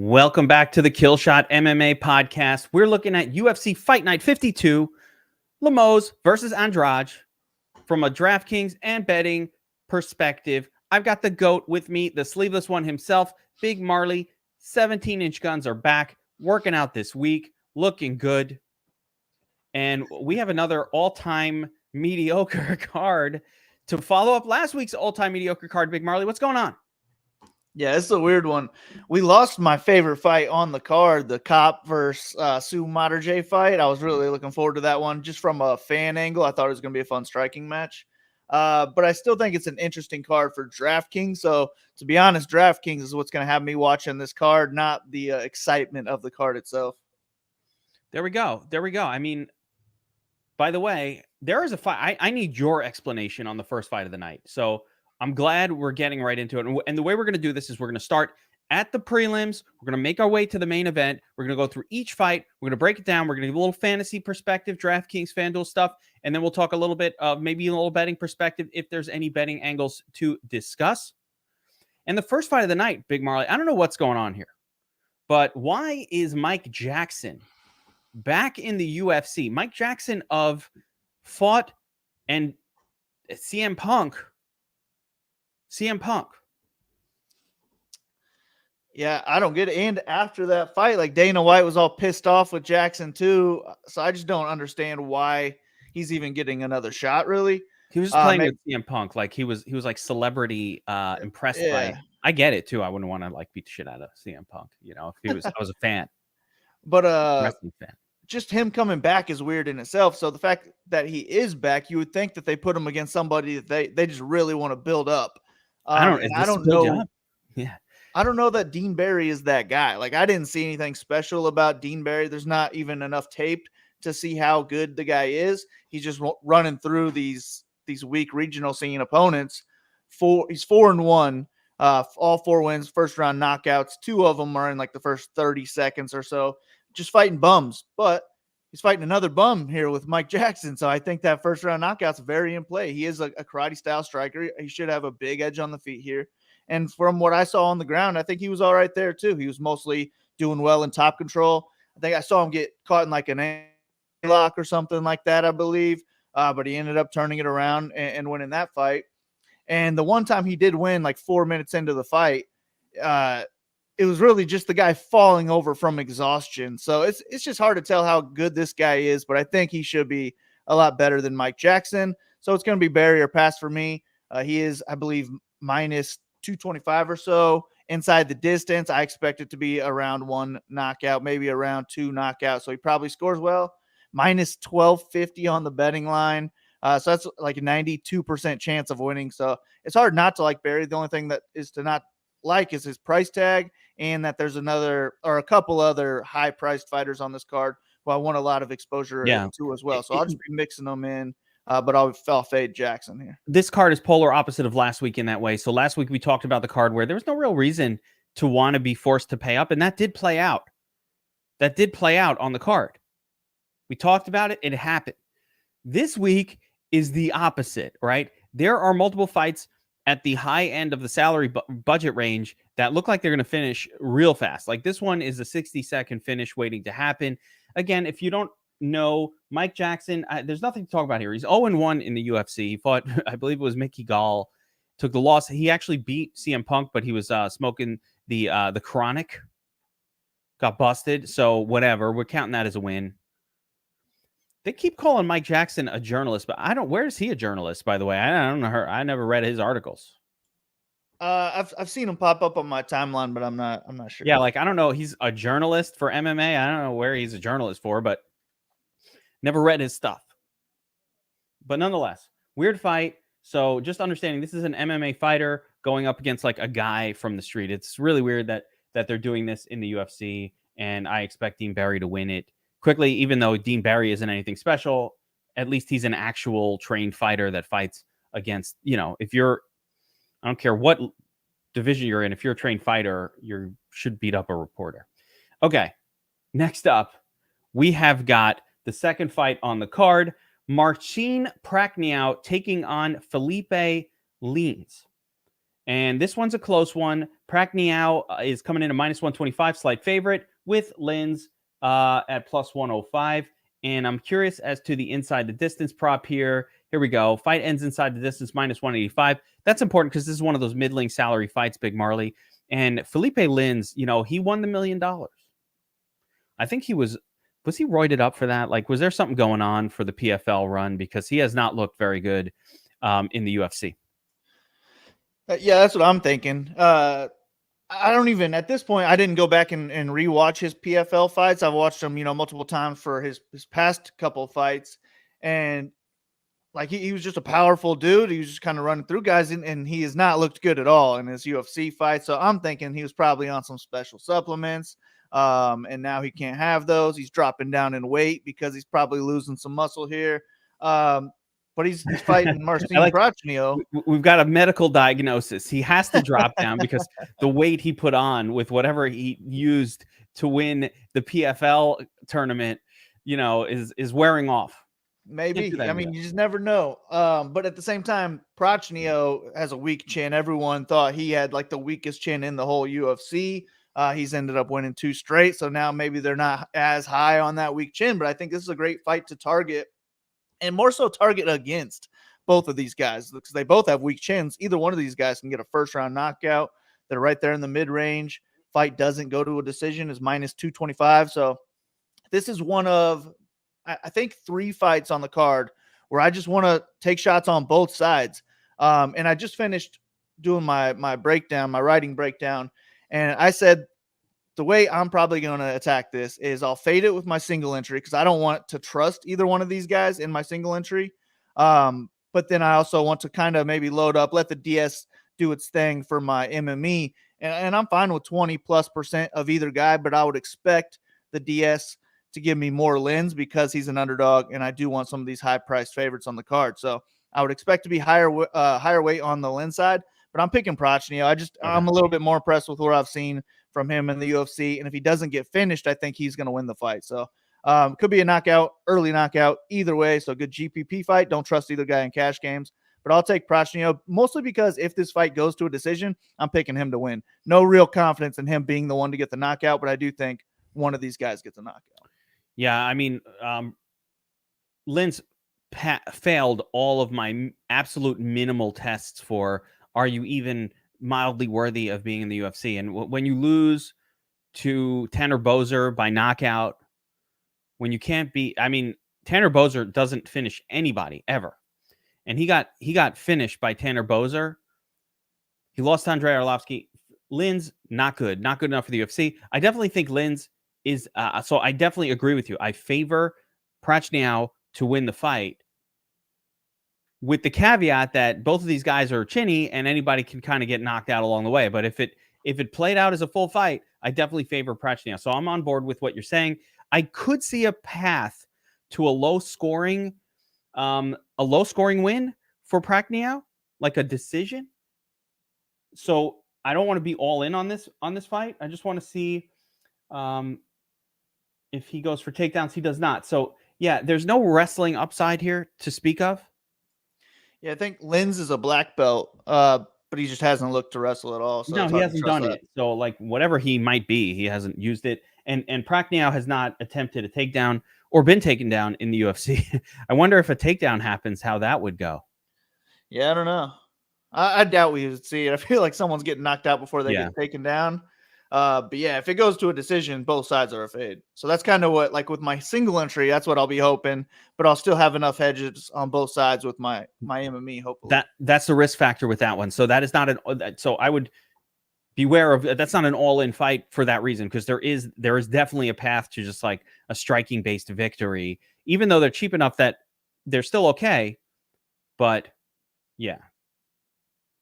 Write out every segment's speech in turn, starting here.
Welcome back to the Kill Shot MMA podcast. We're looking at UFC Fight Night 52, Lemos versus Andrade from a DraftKings and betting perspective. I've got the GOAT with me, the sleeveless one himself, Big Marley. 17-inch guns are back, working out this week, looking good. And we have another all-time mediocre card to follow up last week's all-time mediocre card. Big Marley, what's going on? Yeah, it's a weird one. We lost my favorite fight on the card, the Cop versus Sue Materje fight. I was really looking forward to that one. Just from a fan angle, I thought it was going to be a fun striking match. But I still think it's an interesting card for DraftKings. So, to be honest, DraftKings is what's going to have me watching this card, not the excitement of the card itself. There we go. I mean, by the way, there is a fight. I need your explanation on the first fight of the night. So, I'm glad we're getting right into it. And the way we're going to do this is we're going to start at the prelims. We're going to make our way to the main event. We're going to go through each fight. We're going to break it down. We're going to give a little fantasy perspective, DraftKings, FanDuel stuff. And then we'll talk a little bit of maybe a little betting perspective if there's any betting angles to discuss. And the first fight of the night, Big Marley, I don't know what's going on here. But why is Mike Jackson back in the UFC? Mike Jackson fought and CM Punk. Yeah, I don't get it. And after that fight, like Dana White was all pissed off with Jackson too. So I just don't understand why he's even getting another shot, really. He was just playing with CM Punk. Like he was like celebrity impressed by. I get it too. I wouldn't want to like beat the shit out of CM Punk, you know, if I was a fan. But wrestling fan. Just him coming back is weird in itself. So the fact that he is back, you would think that they put him against somebody that they just really want to build up. I don't know. Yeah. I don't know that Dean Barry is that guy. Like, I didn't see anything special about Dean Barry. There's not even enough tape to see how good the guy is. He's just running through these weak regional scene opponents. He's 4-1. All 4 wins, first round knockouts. 2 of them are in like the first 30 seconds or so. Just fighting bums. But he's fighting another bum here with Mike Jackson. So I think that first round knockout's very in play. He is a karate style striker. He should have a big edge on the feet here. And from what I saw on the ground, I think he was all right there too. He was mostly doing well in top control. I think I saw him get caught in like an lock or something like that, I believe. But he ended up turning it around and winning that fight. And the one time he did win, like 4 minutes into the fight, it was really just the guy falling over from exhaustion. So it's just hard to tell how good this guy is, but I think he should be a lot better than Mike Jackson. So it's going to be Barrier pass for me. He is, I believe, minus 225 or so inside the distance. I expect it to be around 1 knockout, maybe around 2 knockouts. So he probably scores well. Minus 1250 on the betting line. So that's like a 92% chance of winning. So it's hard not to like Barry. The only thing that is to not like is his price tag, and that there's another or a couple other high priced fighters on this card who I want a lot of exposure to as well. So I'll just be mixing them in. But I'll fade Jackson here. This card is polar opposite of last week in that way. So last week we talked about the card where there was no real reason to want to be forced to pay up, and that did play out. That did play out on the card. We talked about it. It happened. This week is the opposite, right? There are multiple fights at the high end of the salary budget range that look like they're going to finish real fast. Like this one is a 60-second finish waiting to happen. Again, if you don't know Mike Jackson, there's nothing to talk about here. He's 0-1 in the UFC. He fought, I believe it was Mickey Gall, took the loss. He actually beat CM Punk, but he was smoking the chronic, got busted. So whatever, we're counting that as a win. They keep calling Mike Jackson a journalist, but where is he a journalist, by the way? I don't know her. I never read his articles. I've seen him pop up on my timeline, but I'm not sure. Yeah, like I don't know. He's a journalist for MMA. I don't know where he's a journalist for, but never read his stuff. But nonetheless, weird fight. So just understanding this is an MMA fighter going up against like a guy from the street. It's really weird that they're doing this in the UFC, and I expect Dean Barry to win it quickly, even though Dean Barry isn't anything special. At least he's an actual trained fighter that fights against, if you're, I don't care what division you're in, if you're a trained fighter, you should beat up a reporter. Okay, next up, we have got the second fight on the card, Marcin Prachnio taking on Felipe Lins. And this one's a close one. Prachnio is coming in a -125, slight favorite, with Lins at +105. And I'm curious as to the inside the distance prop here. Here we go. Fight ends inside the distance, -185. That's important because this is one of those middling salary fights, Big Marley. And Felipe Lins, he won the $1 million. I think he was he roided up for that? Like, was there something going on for the PFL run? Because he has not looked very good in the UFC. Yeah, that's what I'm thinking. I don't even, at this point, I didn't go back and rewatch his PFL fights. I've watched him, multiple times for his past couple of fights. And like, he was just a powerful dude. He was just kind of running through guys, and he has not looked good at all in his UFC fight. So I'm thinking he was probably on some special supplements. And now he can't have those. He's dropping down in weight because he's probably losing some muscle here. But he's fighting Marcin Prachnio. We've got a medical diagnosis. He has to drop down because the weight he put on with whatever he used to win the PFL tournament, is wearing off. Maybe. I mean, you just never know. But at the same time, Prachnio has a weak chin. Everyone thought he had like the weakest chin in the whole UFC. He's ended up winning 2 straight. So now maybe they're not as high on that weak chin, but I think this is a great fight to target, and more so target against both of these guys because they both have weak chins. Either one of these guys can get a first-round knockout. They're right there in the mid-range. Fight doesn't go to a decision, is -225. So this is one of, I think, 3 fights on the card where I just want to take shots on both sides. And I just finished doing my breakdown, my writing breakdown, and I said the way I'm probably going to attack this is I'll fade it with my single entry because I don't want to trust either one of these guys in my single entry. But then I also want to kind of maybe load up, let the DS do its thing for my MME. And I'm fine with 20+% of either guy, but I would expect the DS to give me more Lins because he's an underdog, and I do want some of these high-priced favorites on the card. So I would expect to be higher weight on the Lin side, but I'm picking Prachnio. I'm a little bit more impressed with what I've seen from him in the UFC, and if he doesn't get finished, I think he's going to win the fight. So could be a knockout, early knockout, either way. So good GPP fight. Don't trust either guy in cash games, but I'll take Prachnio mostly because if this fight goes to a decision, I'm picking him to win. No real confidence in him being the one to get the knockout, but I do think one of these guys gets a knockout. Yeah, I mean, Lynn's failed all of my absolute minimal tests for are you even mildly worthy of being in the UFC? And when you lose to Tanner Boser by knockout, when you can't be, I mean, Tanner Boser doesn't finish anybody ever. And he got finished by Tanner Boser. He lost to Andrei Arlovsky. Lynn's not good enough for the UFC. I definitely think Lynn's is, so I definitely agree with you. I favor Prachnio to win the fight, with the caveat that both of these guys are chinny and anybody can kind of get knocked out along the way. But if it played out as a full fight, I definitely favor Prachnio. So I'm on board with what you're saying. I could see a path to a low scoring win for Prachnio, like a decision. So I don't want to be all in on this fight. I just want to see if he goes for takedowns. He does not. So yeah, there's no wrestling upside here to speak of. Yeah, I think Lins is a black belt, but he just hasn't looked to wrestle at all. So no, he hasn't done it. So like whatever he might be, he hasn't used it. And Prachnio has not attempted a takedown or been taken down in the UFC. I wonder if a takedown happens, how that would go. Yeah, I don't know. I doubt we would see it. I feel like someone's getting knocked out before they get taken down. But yeah, if it goes to a decision, both sides are a fade. So that's kind of what, like with my single entry, that's what I'll be hoping. But I'll still have enough hedges on both sides with my MME. Hopefully, that's the risk factor with that one. So that is not so I would beware of that's not an all-in fight for that reason, because there is definitely a path to just like a striking based victory, even though they're cheap enough that they're still okay. But yeah,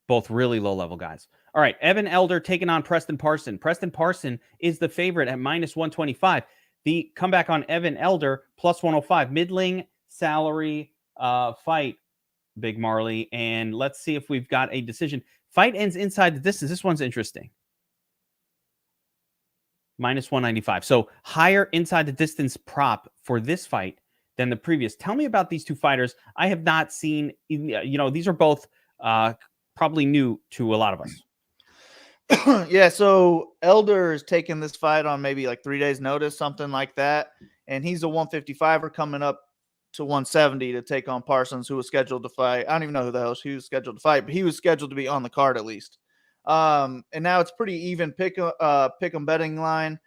both really low level guys. All right, Evan Elder taking on Preston Parson. Preston Parson is the favorite at -125. The comeback on Evan Elder +105. Middling salary fight, Big Marley. And let's see if we've got a decision. Fight ends inside the distance. This one's interesting. -195. So higher inside the distance prop for this fight than the previous. Tell me about these two fighters. I have not seen, these are both probably new to a lot of us. Yeah, so Elder is taking this fight on maybe like 3 days notice, something like that. And he's a 155er coming up to 170 to take on Parsons, who was scheduled to fight. I don't even know who the hell he was scheduled to fight, but he was scheduled to be on the card at least. And now it's pretty even pick 'em betting line.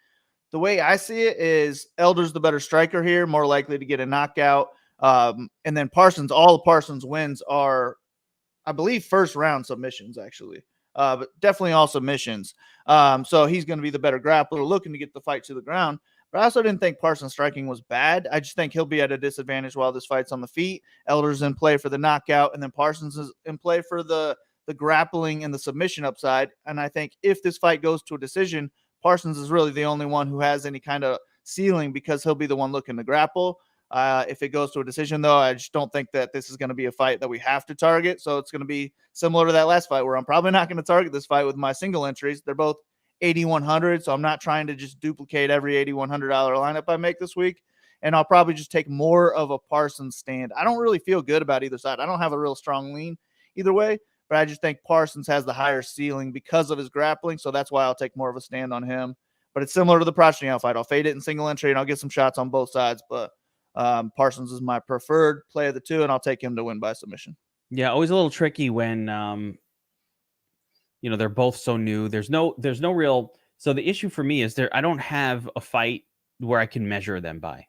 The way I see it is Elder's the better striker here, more likely to get a knockout. And then Parsons, all of Parsons' wins are, I believe, first round submissions, actually. But definitely all submissions. So he's going to be the better grappler, looking to get the fight to the ground. But I also didn't think Parsons' striking was bad. I just think he'll be at a disadvantage while this fight's on the feet. Elder's in play for the knockout, and then Parsons is in play for the grappling and the submission upside. And I think if this fight goes to a decision, Parsons is really the only one who has any kind of ceiling because he'll be the one looking to grapple. If it goes to a decision, though, I just don't think that this is going to be a fight that we have to target. So it's going to be similar to that last fight where I'm probably not going to target this fight with my single entries. They're both 8,100, so I'm not trying to just duplicate every $8,100 lineup I make this week. And I'll probably just take more of a Parsons stand. I don't really feel good about either side. I don't have a real strong lean either way, but I just think Parsons has the higher ceiling because of his grappling. So that's why I'll take more of a stand on him. But it's similar to the Prachnio fight. I'll fade it in single entry and I'll get some shots on both sides. But Parsons is my preferred play of the two, and I'll take him to win by submission. Yeah, always a little tricky when they're both so new. There's no real. So the issue for me is I don't have a fight where I can measure them by.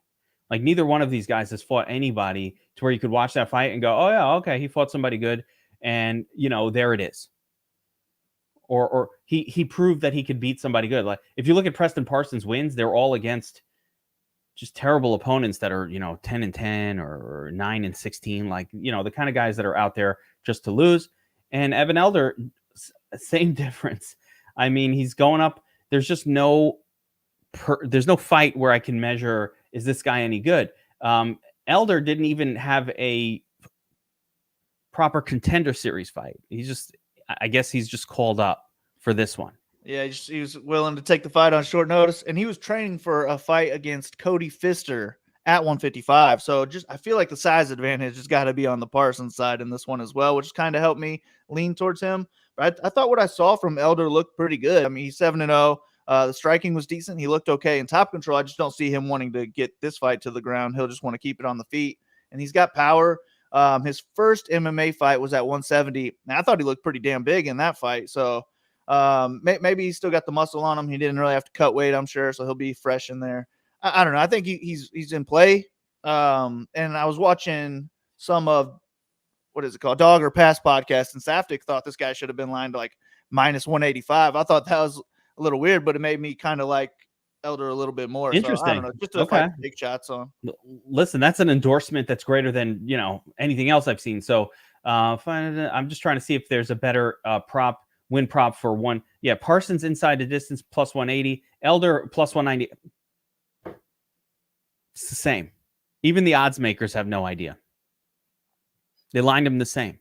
Like neither one of these guys has fought anybody to where you could watch that fight and go, oh yeah, okay, he fought somebody good, and there it is. Or he proved that he could beat somebody good. Like if you look at Preston Parsons' wins, they're all against just terrible opponents that are 10-10 or 9-16, like the kind of guys that are out there just to lose. And Evan Elder, same difference. I mean, he's going up. There's just there's no fight where I can measure, is this guy any good? Elder didn't even have a proper contender series fight. I guess he's just called up for this one. Yeah, he was willing to take the fight on short notice, and he was training for a fight against Cody Pfister at 155. So I feel like the size advantage has got to be on the Parsons side in this one as well, which kind of helped me lean towards him. But I thought what I saw from Elder looked pretty good. I mean, he's 7-0. The striking was decent. He looked okay in top control. I just don't see him wanting to get this fight to the ground. He'll just want to keep it on the feet, and he's got power. His first MMA fight was at 170. Now, I thought he looked pretty damn big in that fight. So maybe he's still got the muscle on him. He didn't really have to cut weight, I'm sure, so he'll be fresh in there. I don't know. I think he's in play. And I was watching some of what is it called, Dog or Pass podcast, and Safdie thought this guy should have been lined like minus 185. I thought that was a little weird, but it made me kind of like Elder a little bit more. Interesting. So, I don't know, just to fight big shots on. Listen, that's an endorsement that's greater than anything else I've seen. So I'm just trying to see if there's a better win prop for one. Yeah, Parsons inside the distance plus 180, Elder plus 190. It's the same. Even the odds makers have no idea. They lined them the same.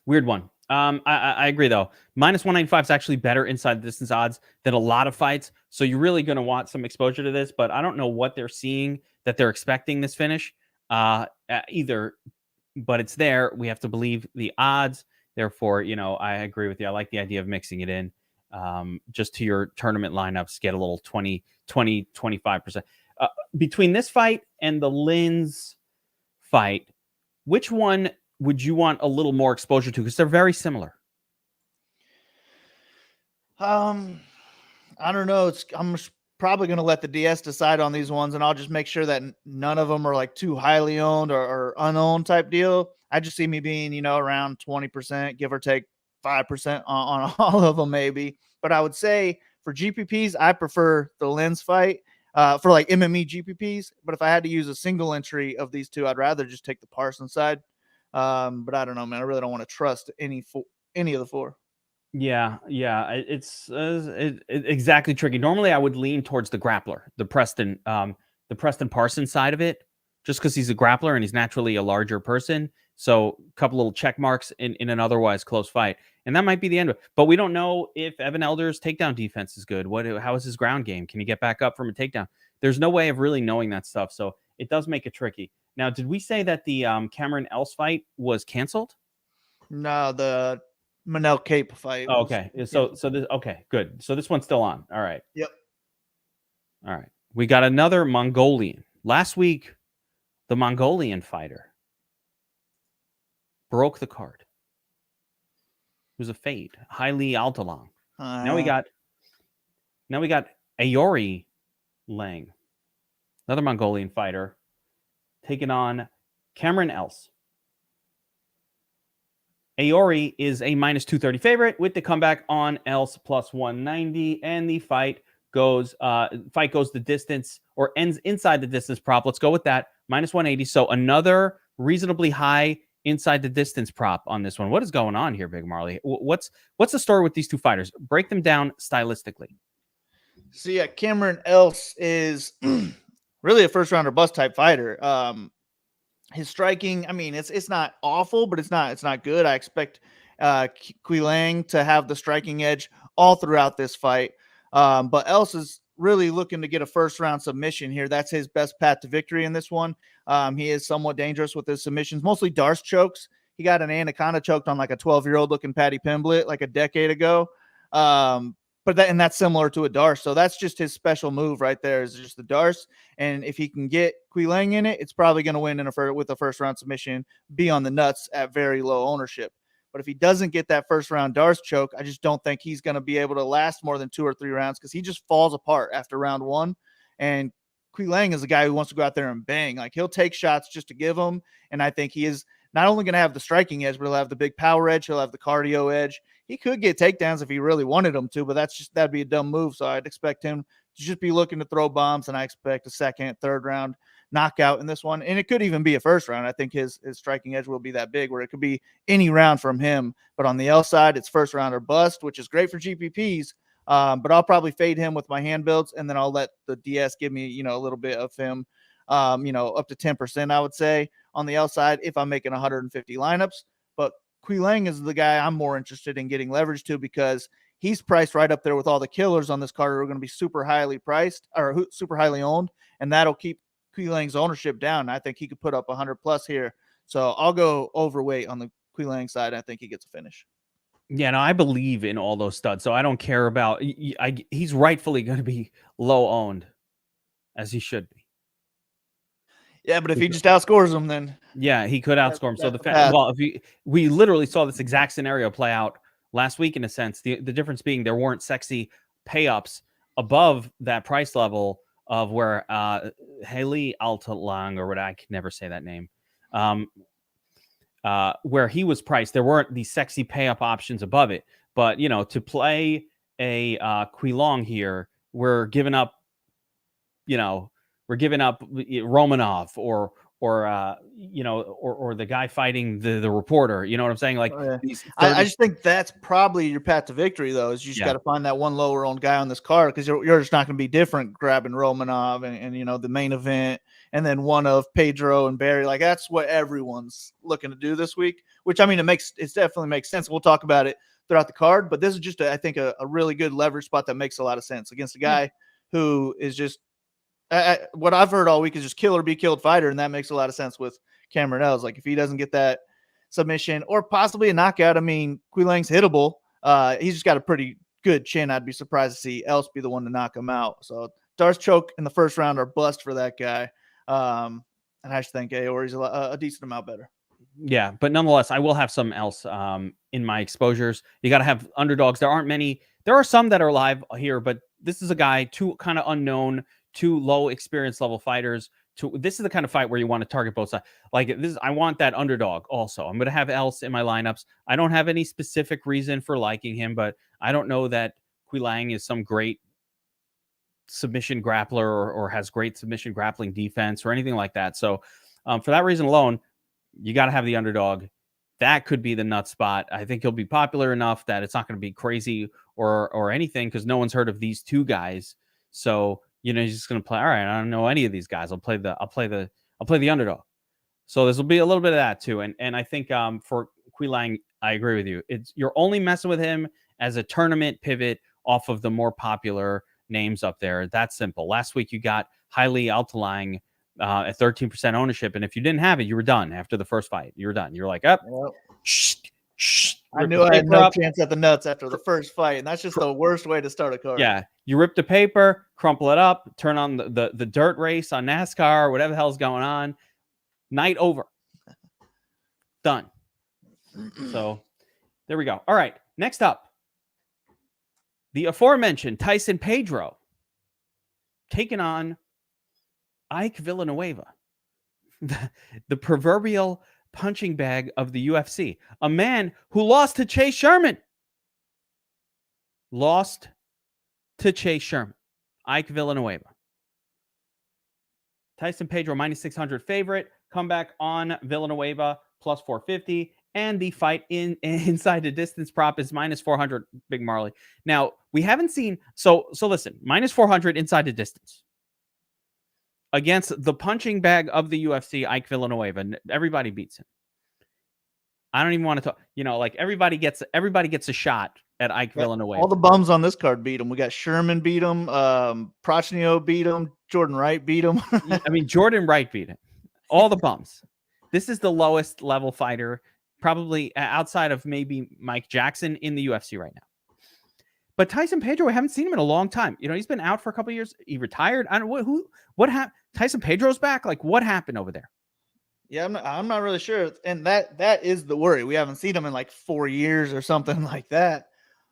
Weird one. I agree though. Minus 195 is actually better inside the distance odds than a lot of fights. So you're really going to want some exposure to this, but I don't know what they're seeing that they're expecting this finish either, but it's there. We have to believe the odds. Therefore, I agree with you. I like the idea of mixing it in just to your tournament lineups, get a little 25%. Between this fight and the Linz fight, which one would you want a little more exposure to? Because they're very similar. I don't know. I'm probably going to let the DS decide on these ones, and I'll just make sure that none of them are like too highly owned or unowned type deal. I just see me being, around 20%, give or take 5% on all of them maybe. But I would say for GPPs, I prefer the Linz fight for like MME GPPs. But if I had to use a single entry of these two, I'd rather just take the Parsons side. But I don't know, man. I really don't want to trust any of the four. Yeah. It's exactly tricky. Normally, I would lean towards the grappler, the Preston Parsons side of it, just because he's a grappler and he's naturally a larger person. So a couple little check marks in an otherwise close fight, and that might be the end of it. But we don't know if Evan Elder's takedown defense is good. How is his ground game? Can he get back up from a takedown? There's no way of really knowing that stuff. So it does make it tricky. Now, did we say that the Cameron Else fight was canceled? No, the Manel Cape fight. Oh, was okay. canceled. So this okay, good. So this one's still on. All right. Yep. All right. We got another Mongolian. Last week, the Mongolian fighter broke the card. It was a fade. Highly Altalang. Now we got Aoriqileng, another Mongolian fighter, taking on Cameron Else. Aori is a minus 230 favorite with the comeback on Else plus 190, and the fight goes the distance or ends inside the distance prop. Let's go with that. Minus 180. So another reasonably high inside the distance prop on this one. What is going on here, Big Marley? What's the story with these two fighters? Break them down stylistically. So yeah, Cameron Else is really a first rounder bust type fighter. His striking, I mean, it's not awful, but it's not good. I expect Aoriqileng to have the striking edge all throughout this fight. But Else is really looking to get a first round submission here. That's his best path to victory in this one. He is somewhat dangerous with his submissions, mostly Darce chokes. He got an anaconda choked on like a 12-year-old looking Patty Pimblett like a decade ago. But that's similar to a Darce. So that's just his special move right there, is just the Darce. And if he can get Aoriqileng in it, it's probably going to win with a first round submission, be on the nuts at very low ownership. But if he doesn't get that first round Darce choke, I just don't think he's going to be able to last more than 2 or 3 rounds, because he just falls apart after round 1. And Aoriqileng is a guy who wants to go out there and bang. Like, he'll take shots just to give them. And I think he is not only going to have the striking edge, but he'll have the big power edge. He'll have the cardio edge. He could get takedowns if he really wanted them to, but that'd be a dumb move. So I'd expect him to just be looking to throw bombs, and I expect a second, third round knockout in this one. And it could even be a first round. I think his striking edge will be that big, where it could be any round from him. But on the L side, it's first round or bust, which is great for GPPs. But I'll probably fade him with my hand builds, and then I'll let the DS give me, a little bit of him, up to 10%, I would say, on the L side if I'm making 150 lineups. But Aoriqileng is the guy I'm more interested in getting leverage to, because he's priced right up there with all the killers on this card who are going to be super highly priced or super highly owned, and that'll keep Aoriqileng's ownership down. I think he could put up 100 plus here. So I'll go overweight on the Aoriqileng side. I think he gets a finish. Yeah, no, I believe in all those studs, so I don't care about. He's rightfully going to be low owned, as he should be. Yeah, but if he just outscores them, then yeah, he could outscore him. So the fact, well, we literally saw this exact scenario play out last week in a sense. The difference being there weren't sexy pay ups above that price level of where Haley Altalang, or what, I can never say that name, where he was priced. There weren't these sexy pay up options above it. But to play a Aoriqileng here, we're giving up Romanov or the guy fighting the reporter. You know what I'm saying? Like, I just think that's probably your path to victory, though, is you just got to find that one lower owned guy on this card, because you're just not going to be different grabbing Romanov and the main event, and then one of Pedro and Barry. Like, that's what everyone's looking to do this week, which, I mean, it definitely makes sense. We'll talk about it throughout the card, but this is just I think a really good leverage spot that makes a lot of sense against a guy who is just, what I've heard all week is just kill or be killed fighter, and that makes a lot of sense with Cameron Else. Like, if he doesn't get that submission or possibly a knockout, I mean, Aoriqileng's hittable. He's just got a pretty good chin. I'd be surprised to see Else be the one to knock him out. So Darce choke in the first round or bust for that guy. And I just think Aori's a decent amount better. Yeah, but nonetheless, I will have some Else in my exposures. You got to have underdogs. There aren't many. There are some that are live here, but this is a guy too kind of unknown, too low experience level fighters. This is the kind of fight where you want to target both sides. Like this, I want that underdog also. I'm going to have Else in my lineups. I don't have any specific reason for liking him, but I don't know that Aoriqileng is some great submission grappler or has great submission grappling defense or anything like that. So for that reason alone, you got to have the underdog. That could be the nut spot. I think he'll be popular enough that it's not going to be crazy or anything, because no one's heard of these two guys. So he's just going to play. All right, I don't know any of these guys. I'll play the underdog. So this will be a little bit of that too. And I think for Aoriqileng, I agree with you. You're only messing with him as a tournament pivot off of the more popular names up there. That's simple. Last week you got Highly Altalang at 13% ownership, and if you didn't have it, you were done after the first fight. You were done. You're like, I knew I had no chance at the nuts after the first fight, and that's just the worst way to start a card. Yeah, you rip the paper, crumple it up, turn on the dirt race on NASCAR or whatever the hell's going on. Night over. Done. So there we go. All right, next up, the aforementioned Tyson Pedro taking on Ike Villanueva, the proverbial punching bag of the UFC, a man who lost to Chase Sherman. Lost to Chase Sherman. Ike Villanueva. Tyson Pedro minus 600 favorite. Comeback on Villanueva plus 450. And the fight inside the distance prop is minus 400, Big Marley. Now, we haven't seen... So listen, minus 400 inside the distance. Against the punching bag of the UFC, Ike Villanueva. Everybody beats him. I don't even want to talk... like everybody gets a shot at Ike Villanueva. All the bums on this card beat him. We got Sherman beat him. Prachnio beat him. Jordan Wright beat him. I mean, Jordan Wright beat him. All the bums. This is the lowest level fighter, probably outside of maybe Mike Jackson in the UFC right now. But Tyson Pedro, I haven't seen him in a long time. He's been out for a couple of years. He retired. I don't know what happened. Tyson Pedro's back. Like, what happened over there? Yeah, I'm not really sure. And that is the worry. We haven't seen him in like 4 years or something like that.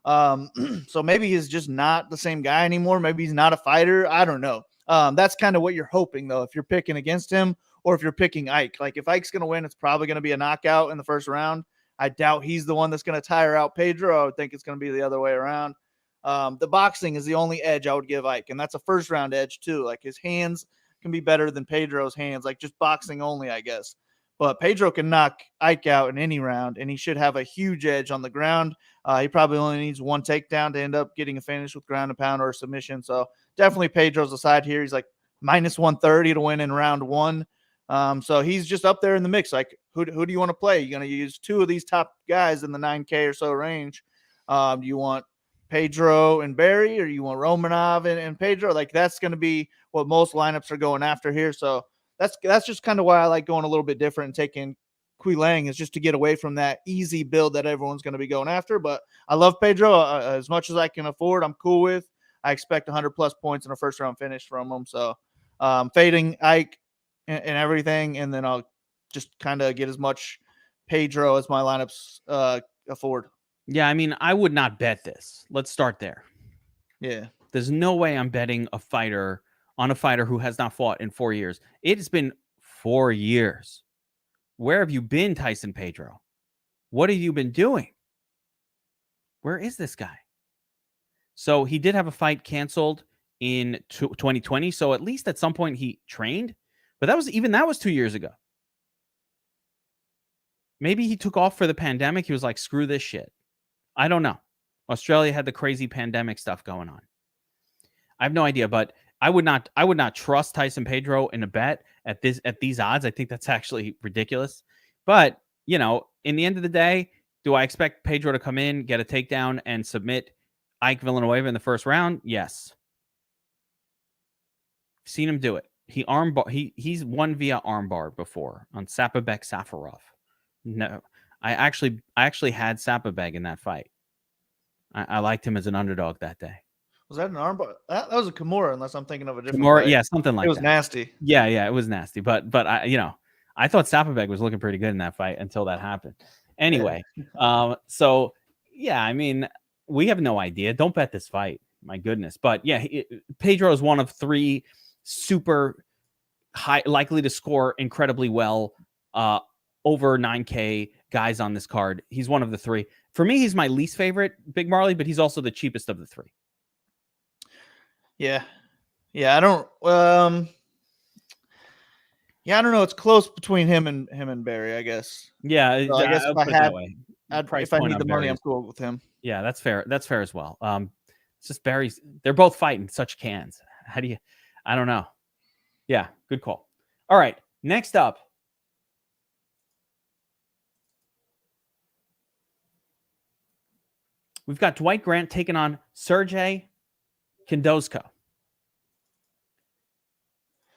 So maybe he's just not the same guy anymore. Maybe he's not a fighter. I don't know. That's kind of what you're hoping, though, if you're picking against him or if you're picking Ike. Like, if Ike's going to win, it's probably going to be a knockout in the first round. I doubt he's the one that's going to tire out Pedro. I would think it's going to be the other way around. The boxing is the only edge I would give Ike, and that's a first-round edge, too. Like, his hands can be better than Pedro's hands, like just boxing only, I guess. But Pedro can knock Ike out in any round, and he should have a huge edge on the ground. He probably only needs one takedown to end up getting a finish with ground and pound or a submission. So definitely Pedro's the side here. He's like minus 130 to win in round one. So he's just up there in the mix. Like, who do you want to play? You're going to use two of these top guys in the 9K or so range. Do you want Pedro and Barry, or you want Romanov and Pedro? Like, that's going to be what most lineups are going after here. So that's just kind of why I like going a little bit different and taking Aoriqileng, is just to get away from that easy build that everyone's going to be going after. But I love Pedro as much as I can afford. I'm cool with. I expect 100+ points in a first round finish from him. So fading Ike and everything, and then I'll just kind of get as much Pedro as my lineups afford. Yeah, I mean, I would not bet this. Let's start there. Yeah. There's no way I'm betting a fighter on a fighter who has not fought in 4 years. It has been 4 years. Where have you been, Tyson Pedro? What have you been doing? Where is this guy? So he did have a fight canceled in 2020. So at least at some point he trained. But that was 2 years ago. Maybe he took off for the pandemic. He was like, screw this shit. I don't know. Australia had the crazy pandemic stuff going on. I have no idea, but I would not trust Tyson Pedro in a bet at these odds. I think that's actually ridiculous. But, in the end of the day, do I expect Pedro to come in, get a takedown, and submit Ike Villanueva in the first round? Yes. Seen him do it. He's won via armbar before on Sapabek Safarov. No, I actually had Sapabek in that fight. I liked him as an underdog that day. Was that an armbar? That was a Kimura, unless I'm thinking of a different Kimura, fight. yeah, something like that. It was nasty. Yeah, it was nasty. But I thought Sapabek was looking pretty good in that fight until that happened. Anyway, so yeah, I mean, we have no idea. Don't bet this fight. My goodness. But yeah, Pedro is one of 3 super high, likely to score incredibly well, over 9K guys on this card. He's one of the 3. For me, he's my least favorite, Big Marley, but he's also the cheapest of the 3. Yeah. I don't know. It's close between him and Barry, I guess. Yeah, so I guess if I need the money, I'm cool with him. Yeah, that's fair. That's fair as well. It's just Barry's. They're both fighting such cans. I don't know. Yeah, good call. All right, next up. We've got Dwight Grant taking on Sergey Kendoska.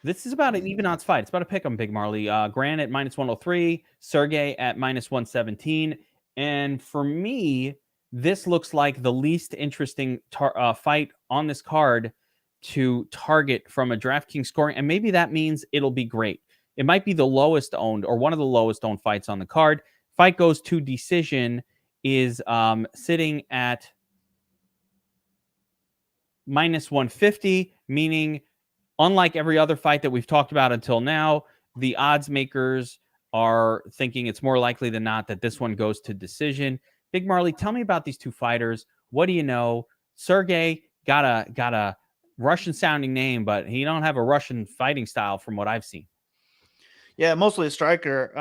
This is about an even odds fight. It's about a pick 'em, Big Marley. Grant at minus 103, Sergey at minus 117. And for me, this looks like the least interesting fight on this card to target from a DraftKings scoring. And maybe that means it'll be great. It might be the lowest owned or one of the lowest owned fights on the card. Fight goes to decision is sitting at minus 150, meaning unlike every other fight that we've talked about until now, the odds makers are thinking it's more likely than not that this one goes to decision. Big Marley, tell me about these two fighters. What do you know? Sergey got a Russian sounding name, but he don't have a Russian fighting style from what I've seen. Yeah, mostly a striker.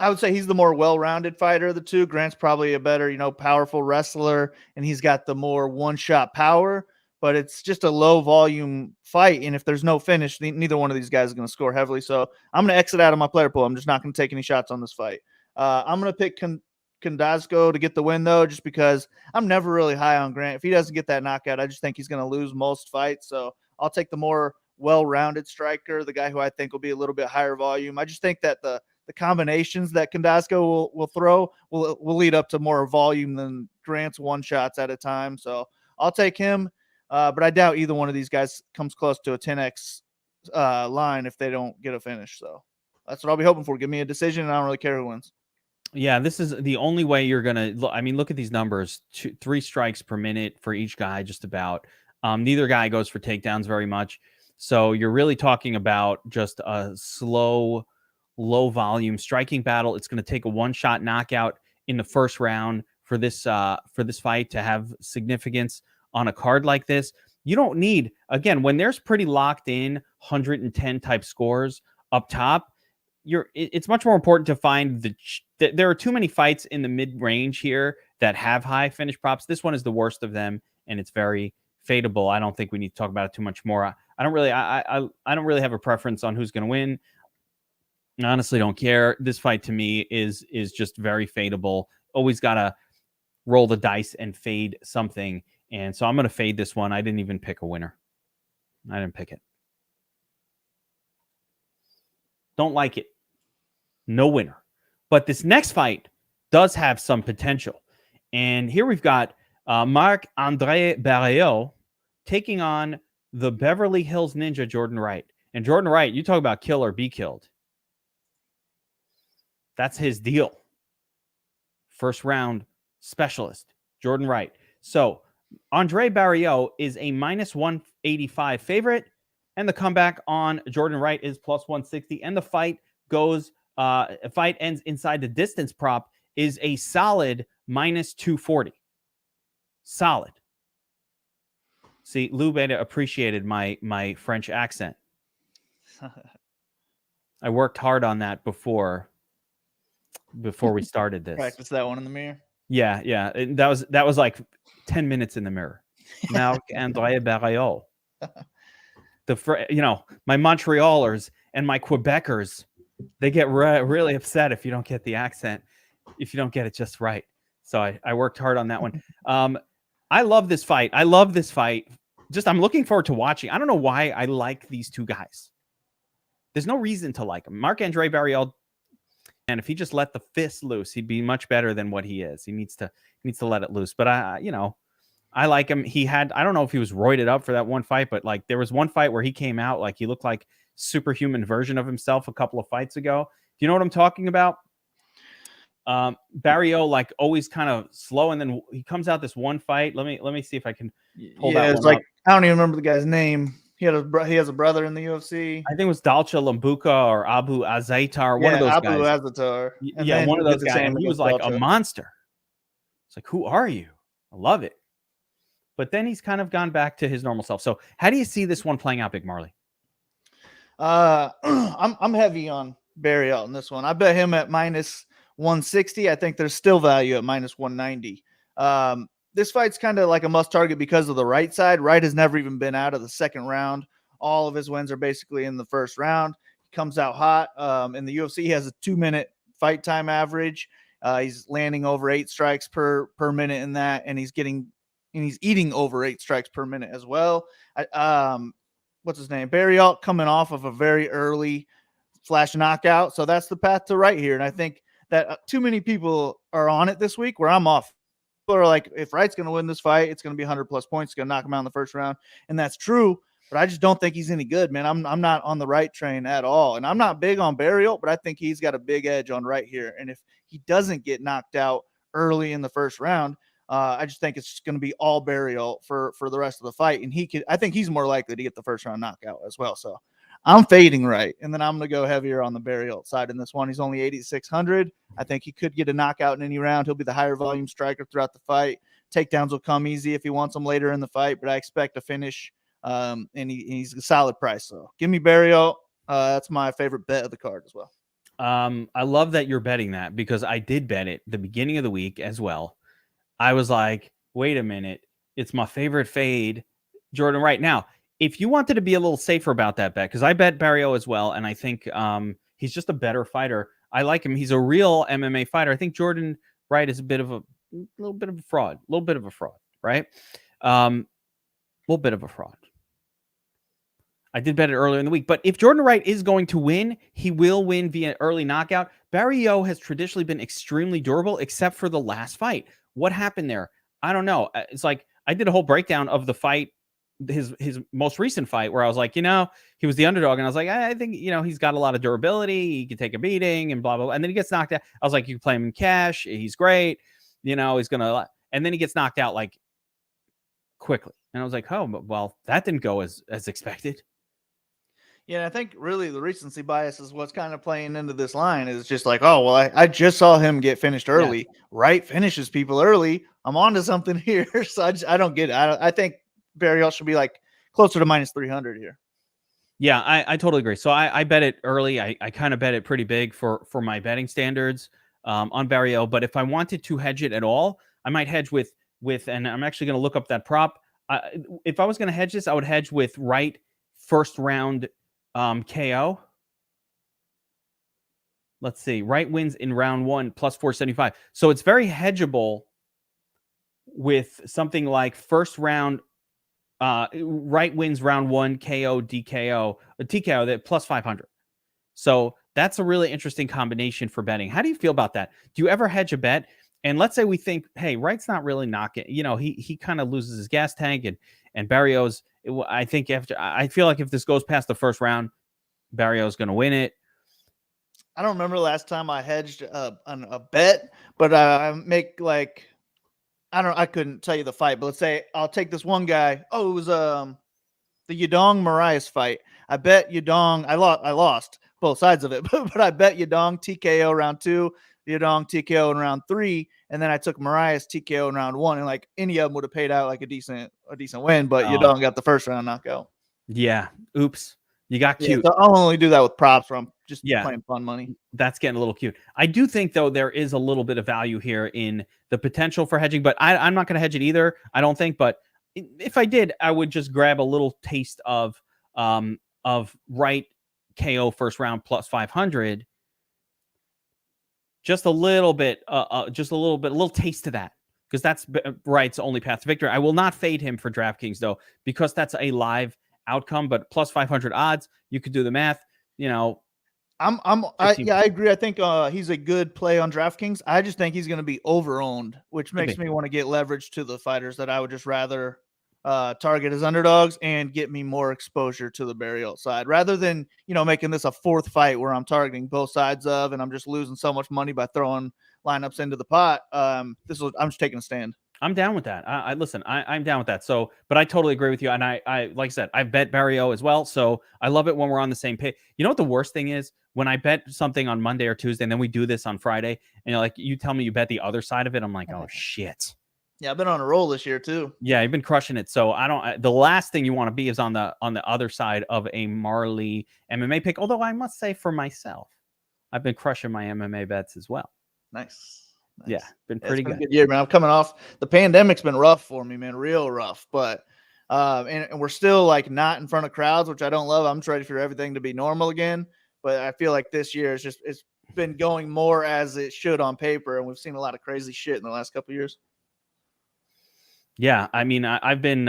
I would say he's the more well-rounded fighter of the two. Grant's probably a better, powerful wrestler, and he's got the more one-shot power, but it's just a low-volume fight, and if there's no finish, neither one of these guys is going to score heavily, so I'm going to exit out of my player pool. I'm just not going to take any shots on this fight. I'm going to pick Kendoska to get the win, though, just because I'm never really high on Grant. If he doesn't get that knockout, I just think he's going to lose most fights, so I'll take the more well-rounded striker, the guy who I think will be a little bit higher volume. I just think that the combinations that Kendoska will throw will lead up to more volume than Grant's one shots at a time. So I'll take him, but I doubt either one of these guys comes close to a 10x line if they don't get a finish. So that's what I'll be hoping for. Give me a decision, and I don't really care who wins. Yeah, this is the only way you're gonna. I mean, look at these numbers: 3 strikes per minute for each guy, just about. Neither guy goes for takedowns very much, so you're really talking about just a slow, low volume striking battle. It's going to take a one-shot knockout in the first round for this fight to have significance on a card like this. You don't need, again, when there's pretty locked in 110 type scores up top, it's much more important to find there are too many fights in the mid-range here that have high finish props. This one is the worst of them, and it's very fadeable. I don't think we need to talk about it too much more. I don't really have a preference on who's going to win. I honestly don't care. This fight to me is just very fadeable. Always got to roll the dice and fade something. And so I'm going to fade this one. I didn't even pick a winner. I didn't pick it. Don't like it. No winner. But this next fight does have some potential. And here we've got Marc-André Barriault taking on the Beverly Hills Ninja, Jordan Wright. And Jordan Wright, you talk about kill or be killed. That's his deal. First round specialist, Jordan Wright. So Andre Barriault is a minus 185 favorite, and the comeback on Jordan Wright is plus 160. And the fight ends inside the distance prop is a solid minus 240. Solid. See, Lou Beta appreciated my French accent. I worked hard on that before we started this. Practice that one in the mirror. Yeah. And that was like 10 minutes in the mirror. Marc-André Barriault. My Montrealers and my Quebecers, they get really upset if you don't get the accent, if you don't get it just right. So I worked hard on that one. I love this fight. Just I'm looking forward to watching. I don't know why I like these two guys. There's no reason to like him. Marc-André Barriault, and if he just let the fist loose, he'd be much better than what he is. He needs to let it loose. But I like him. I don't know if he was roided up for that one fight, but like there was one fight where he came out like he looked like superhuman version of himself a couple of fights ago. Do you know what I'm talking about? Barriault like always kind of slow, and then he comes out this one fight. Let me see if I can pull that it's one like up. I don't even remember the guy's name. He has a brother in the UFC. I think it was Dalcha Lambuka or Abu Azaitar, one of those Abu guys. Azaitar. Yeah, one of those guys. And he was like a monster. It's like, who are you? I love it. But then he's kind of gone back to his normal self. So how do you see this one playing out, Big Marley? I'm heavy on Barriault in this one. I bet him at minus 160. I think there's still value at minus 190. This fight's kind of like a must target because of the right side. Wright has never even been out of the second round. All of his wins are basically in the first round. He comes out hot. In the UFC, he has a 2-minute fight time average. He's landing over 8 strikes per minute in that, and he's eating over 8 strikes per minute as well. What's his name? Barriault coming off of a very early flash knockout. So that's the path to Wright here. And I think that too many people are on it this week where I'm off. People are like, if Wright's going to win this fight, it's going to be 100 plus points. It's going to knock him out in the first round. And that's true. But I just don't think he's any good, man. I'm not on the Wright train at all. And I'm not big on Barriault, but I think he's got a big edge on Wright here. And if he doesn't get knocked out early in the first round, I just think it's going to be all Barriault for the rest of the fight. And I think he's more likely to get the first round knockout as well. So I'm fading Wright. And then I'm going to go heavier on the Barriault side in this one. He's only 8,600. I think he could get a knockout in any round. He'll be the higher volume striker throughout the fight. Takedowns will come easy if he wants them later in the fight, but I expect a finish. And he's a solid price. So give me Barriault. That's my favorite bet of the card as well. I love that you're betting that because I did bet it the beginning of the week as well. I was like, wait a minute. It's my favorite fade, Jordan Wright. Now, if you wanted to be a little safer about that bet, because I bet Barriault as well, and I think he's just a better fighter. I like him. He's a real MMA fighter. I think Jordan Wright is a little bit of a fraud, right? Little bit of a fraud. I did bet it earlier in the week, but if Jordan Wright is going to win, he will win via early knockout. Barriault has traditionally been extremely durable, except for the last fight. What happened there? I don't know. It's like I did a whole breakdown of the fight, his most recent fight, where I was like, he was the underdog, and I was like, I think he's got a lot of durability. He can take a beating and blah blah blah. And then he gets knocked out. I was like, you can play him in cash. He's great. He's gonna. And then he gets knocked out like quickly, and I was like, oh well, that didn't go as expected. Yeah, I think really the recency bias is what's kind of playing into this line. Is just like, oh, well, I just saw him get finished early. Yeah. Wright finishes people early. I'm on to something here. So I don't get it. I think Barriault should be like closer to minus 300 here. Yeah, I totally agree. So I bet it early. I kind of bet it pretty big for my betting standards on Barriault. But if I wanted to hedge it at all, I might hedge with and I'm actually going to look up that prop. If I was going to hedge this, I would hedge with Wright first round KO. Let's see. Wright wins in round 1 plus 475. So it's very hedgeable with something like first round. Wright wins round 1 KO DKO TKO that plus 500. So that's a really interesting combination for betting. How do you feel about that? Do you ever hedge a bet? And let's say we think, hey, Wright's not really knocking. He kind of loses his gas tank, and Barriault's. I feel like if this goes past the first round, Barriault's going to win it. I don't remember the last time I hedged on a bet, but I make like, I couldn't tell you the fight, but let's say I'll take this one guy. Oh, it was the Yadong Moraes fight. I bet Yadong. I lost both sides of it, but I bet Yadong TKO round 2, Yadong TKO in round 3, and then I took Moraes TKO in round 1, and like any of them would have paid out like a decent win, but Yadong got the first round knockout. Yeah. Oops. You got cute. Yeah, so I'll only do that with props from just playing fun money. That's getting a little cute. I do think, though, there is a little bit of value here in the potential for hedging, but I'm not going to hedge it either, I don't think. But if I did, I would just grab a little taste of Wright KO first round plus 500. Just a little bit, a little taste of that, because that's Wright's only path to victory. I will not fade him for DraftKings, though, because that's a live outcome, but plus 500 odds, you could do the math. I agree. I think he's a good play on DraftKings. I just think he's going to be over-owned, which makes me want to get leverage to the fighters that I would just rather target as underdogs and get me more exposure to the Barriault side, rather than making this a fourth fight where I'm targeting both sides of, and I'm just losing so much money by throwing lineups into the pot. I'm just taking a stand. I'm down with that. I'm down with that. So, but I totally agree with you. And I like I said, I bet Barriault as well. So I love it when we're on the same page. You know what the worst thing is? When I bet something on Monday or Tuesday, and then we do this on Friday, and you tell me you bet the other side of it. I'm like, oh shit. Yeah, I've been on a roll this year too. Yeah, you've been crushing it. So the last thing you want to be is on the other side of a Marley MMA pick. Although I must say for myself, I've been crushing my MMA bets as well. Nice. Yeah, been pretty good. A good year, man. I'm coming off the pandemic's been rough for me, man, real rough. But and we're still like not in front of crowds, which I don't love. I'm just ready for everything to be normal again. But I feel like this year it's been going more as it should on paper, and we've seen a lot of crazy shit in the last couple of years. Yeah, I mean, I've been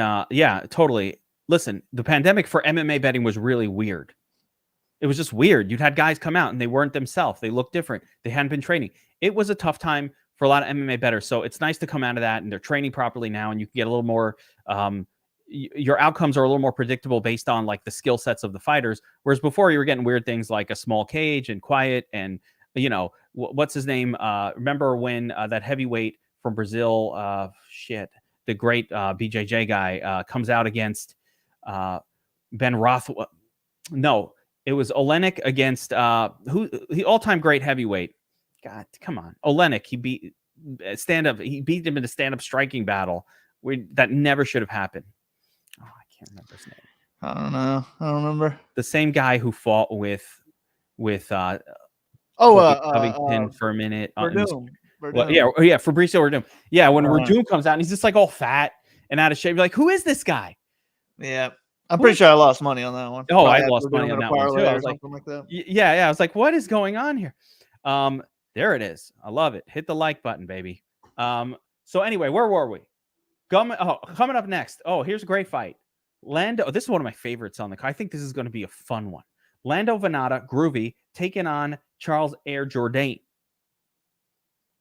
totally. Listen, the pandemic for MMA betting was really weird. It was just weird. You'd had guys come out and they weren't themselves. They looked different. They hadn't been training. It was a tough time for a lot of MMA bettors. So it's nice to come out of that and they're training properly now, and you can get a little more. Your outcomes are a little more predictable based on like the skill sets of the fighters. Whereas before you were getting weird things like a small cage and quiet and, you know, what's his name? Remember when that heavyweight from Brazil, the great BJJ guy comes out against Ben Roth. No, it was Oleinik against the all-time great heavyweight. God, come on. Oleinik, he beat him in a stand-up striking battle that never should have happened. Oh, I can't remember his name. I don't know. I don't remember. The same guy who fought with Covington for a minute. Verdum. Well, yeah, Fabricio Verdum. Yeah, when Verdum comes out and he's just like all fat and out of shape, you're like, who is this guy? Yeah. I'm pretty sure I lost money on that one. Oh, I lost money on that one too. I was like, that. Yeah. I was like, what is going on here? There it is. I love it. Hit the like button, baby. So anyway, where were we? Coming up next. Oh, here's a great fight. Lando. This is one of my favorites on the card. I think this is going to be a fun one. Lando Vanata, groovy, taking on Charles Air Jourdain.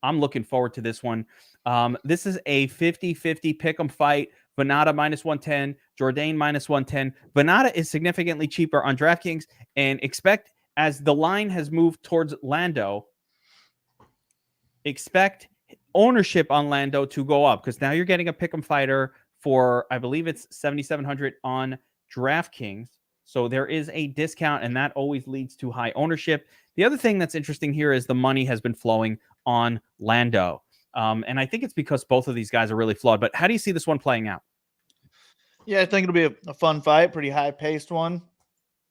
I'm looking forward to this one. This is a 50-50 pick'em fight. Vanata -110, Jourdain -110. Vanata is significantly cheaper on DraftKings, and expect, as the line has moved towards Lando, expect ownership on Lando to go up, because now you're getting a pick'em fighter for, I believe it's $7,700 on DraftKings. So there is a discount, and that always leads to high ownership. The other thing that's interesting here is the money has been flowing on Lando. And I think it's because both of these guys are really flawed. But how do you see this one playing out? Yeah, I think it'll be a fun fight, pretty high-paced one.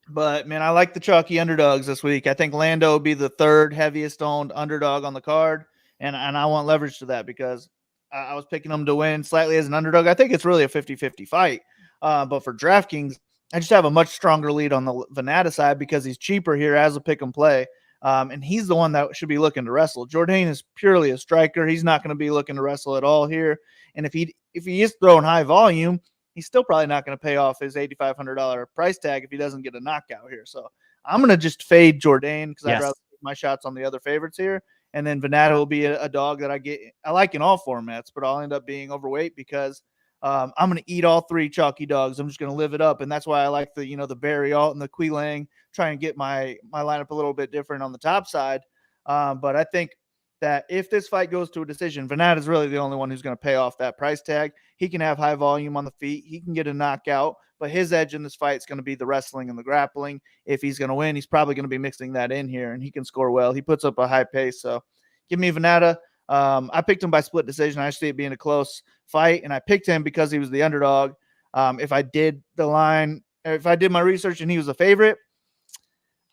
But, man, I like the chalky underdogs this week. I think Lando will be the third heaviest-owned underdog on the card, and I want leverage to that because I was picking them to win slightly as an underdog. I think it's really a 50-50 fight. But for DraftKings, I just have a much stronger lead on the Vanata side because he's cheaper here as a pick and play. And he's the one that should be looking to wrestle. Jourdain is purely a striker. He's not going to be looking to wrestle at all here. And if he is throwing high volume, he's still probably not going to pay off his $8,500 price tag if he doesn't get a knockout here. So I'm going to just fade Jourdain because I'd rather take my shots on the other favorites here. And then Vanata will be a dog that I like in all formats, but I'll end up being overweight because I'm going to eat all three chalky dogs. I'm just going to live it up. And that's why I like the Barriault and the Aoriqileng, try and get my lineup a little bit different on the top side. But I think that if this fight goes to a decision, Vanata is really the only one who's going to pay off that price tag. He can have high volume on the feet. He can get a knockout, but his edge in this fight is going to be the wrestling and the grappling. If he's going to win, he's probably going to be mixing that in here, and he can score well. He puts up a high pace. So give me Vanata. I picked him by split decision. I see it being a close fight, and I picked him because he was the underdog. If I did my research and he was a favorite,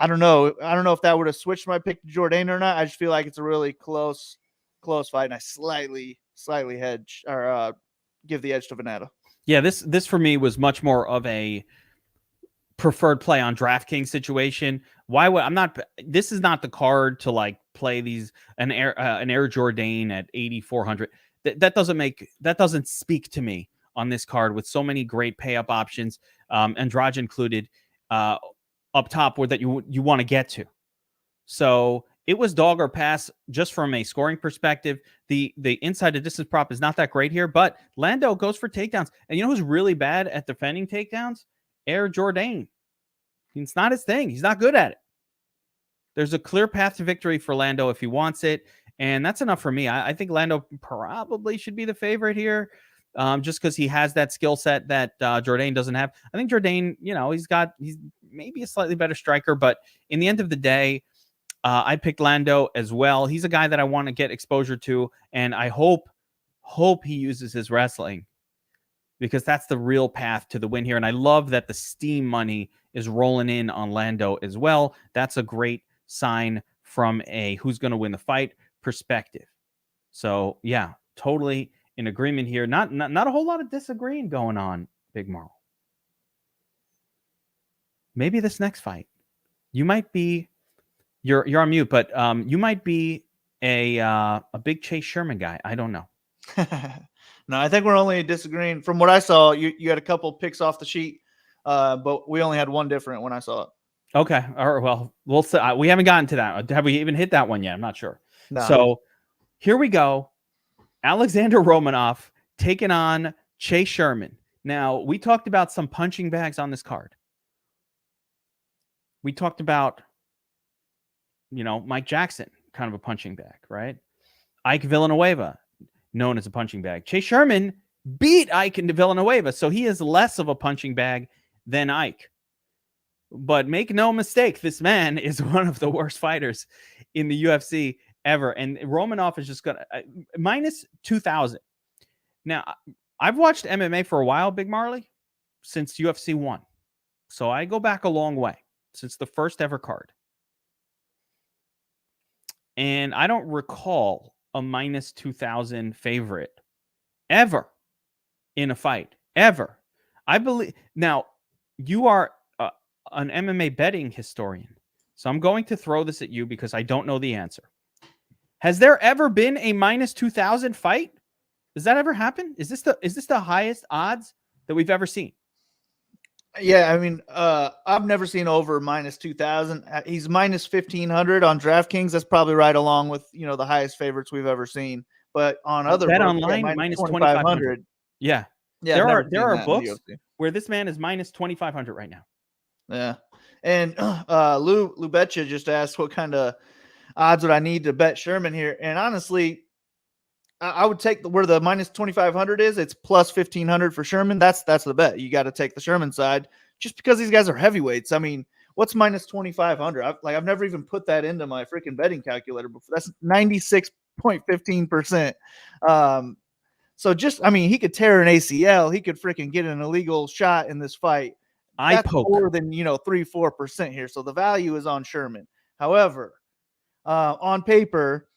I don't know if that would have switched my pick to Jourdain or not. I just feel like it's a really close fight, and I slightly hedge or give the edge to Vanata. Yeah, this for me was much more of a preferred play on DraftKings situation. Why would this is not the card to like play an Air Jourdain at 8,400. That doesn't speak to me on this card with so many great pay up options, Andrade included, up top that you want to get to. So it was dog or pass just from a scoring perspective. The inside to distance prop is not that great here, but Lando goes for takedowns. And you know who's really bad at defending takedowns? Air Jourdain. It's not his thing. He's not good at it. There's a clear path to victory for Lando if he wants it. And that's enough for me. I think Lando probably should be the favorite here, just because he has that skill set that Jourdain doesn't have. I think Jourdain, he's maybe a slightly better striker, but in the end of the day, I picked Lando as well. He's a guy that I want to get exposure to, and I hope he uses his wrestling, because that's the real path to the win here. And I love that the Steam money is rolling in on Lando as well. That's a great sign from a who's going to win the fight perspective. So yeah, totally in agreement here. Not a whole lot of disagreeing going on, Big Marl. Maybe this next fight, you might be you're on mute, but you might be a big Chase Sherman guy. I don't know. No, I think we're only disagreeing. From what I saw, you had a couple picks off the sheet, but we only had one different when I saw it. Okay. All right. Well, we'll see. We haven't gotten to that. Have we even hit that one yet? I'm not sure. No. So here we go. Alexander Romanov taking on Chase Sherman. Now, we talked about some punching bags on this card. We talked about, Mike Jackson, kind of a punching bag, right? Ike Villanueva, known as a punching bag. Chase Sherman beat Ike into Villanueva, so he is less of a punching bag than Ike. But make no mistake, this man is one of the worst fighters in the UFC ever. And Romanov is just going to minus 2,000. Now, I've watched MMA for a while, Big Marley, since UFC 1. So I go back a long way, since the first ever card. And I don't recall a minus 2,000 favorite ever in a fight. Ever. I believe. Now, you are an MMA betting historian. So I'm going to throw this at you because I don't know the answer. Has there ever been a minus 2,000 fight? Does that ever happen? Is this the highest odds that we've ever seen? Yeah, I mean, I've never seen over minus 2,000. He's minus 1,500 on DraftKings. That's probably right along with the highest favorites we've ever seen. But on other Bet books, online minus 2,500. Yeah, there are books where this man is minus 2,500 right now. Yeah, and Lou Betcha just asked what kind of odds would I need to bet Sherman here, and honestly, I would take where the minus 2,500 is. It's plus 1,500 for Sherman. That's the bet. You got to take the Sherman side just because these guys are heavyweights. I mean, what's minus 2,500? I've never even put that into my freaking betting calculator before. That's 96.15%. So he could tear an ACL. He could freaking get an illegal shot in this fight. That's more than 3-4% here. So the value is on Sherman. However, on paper,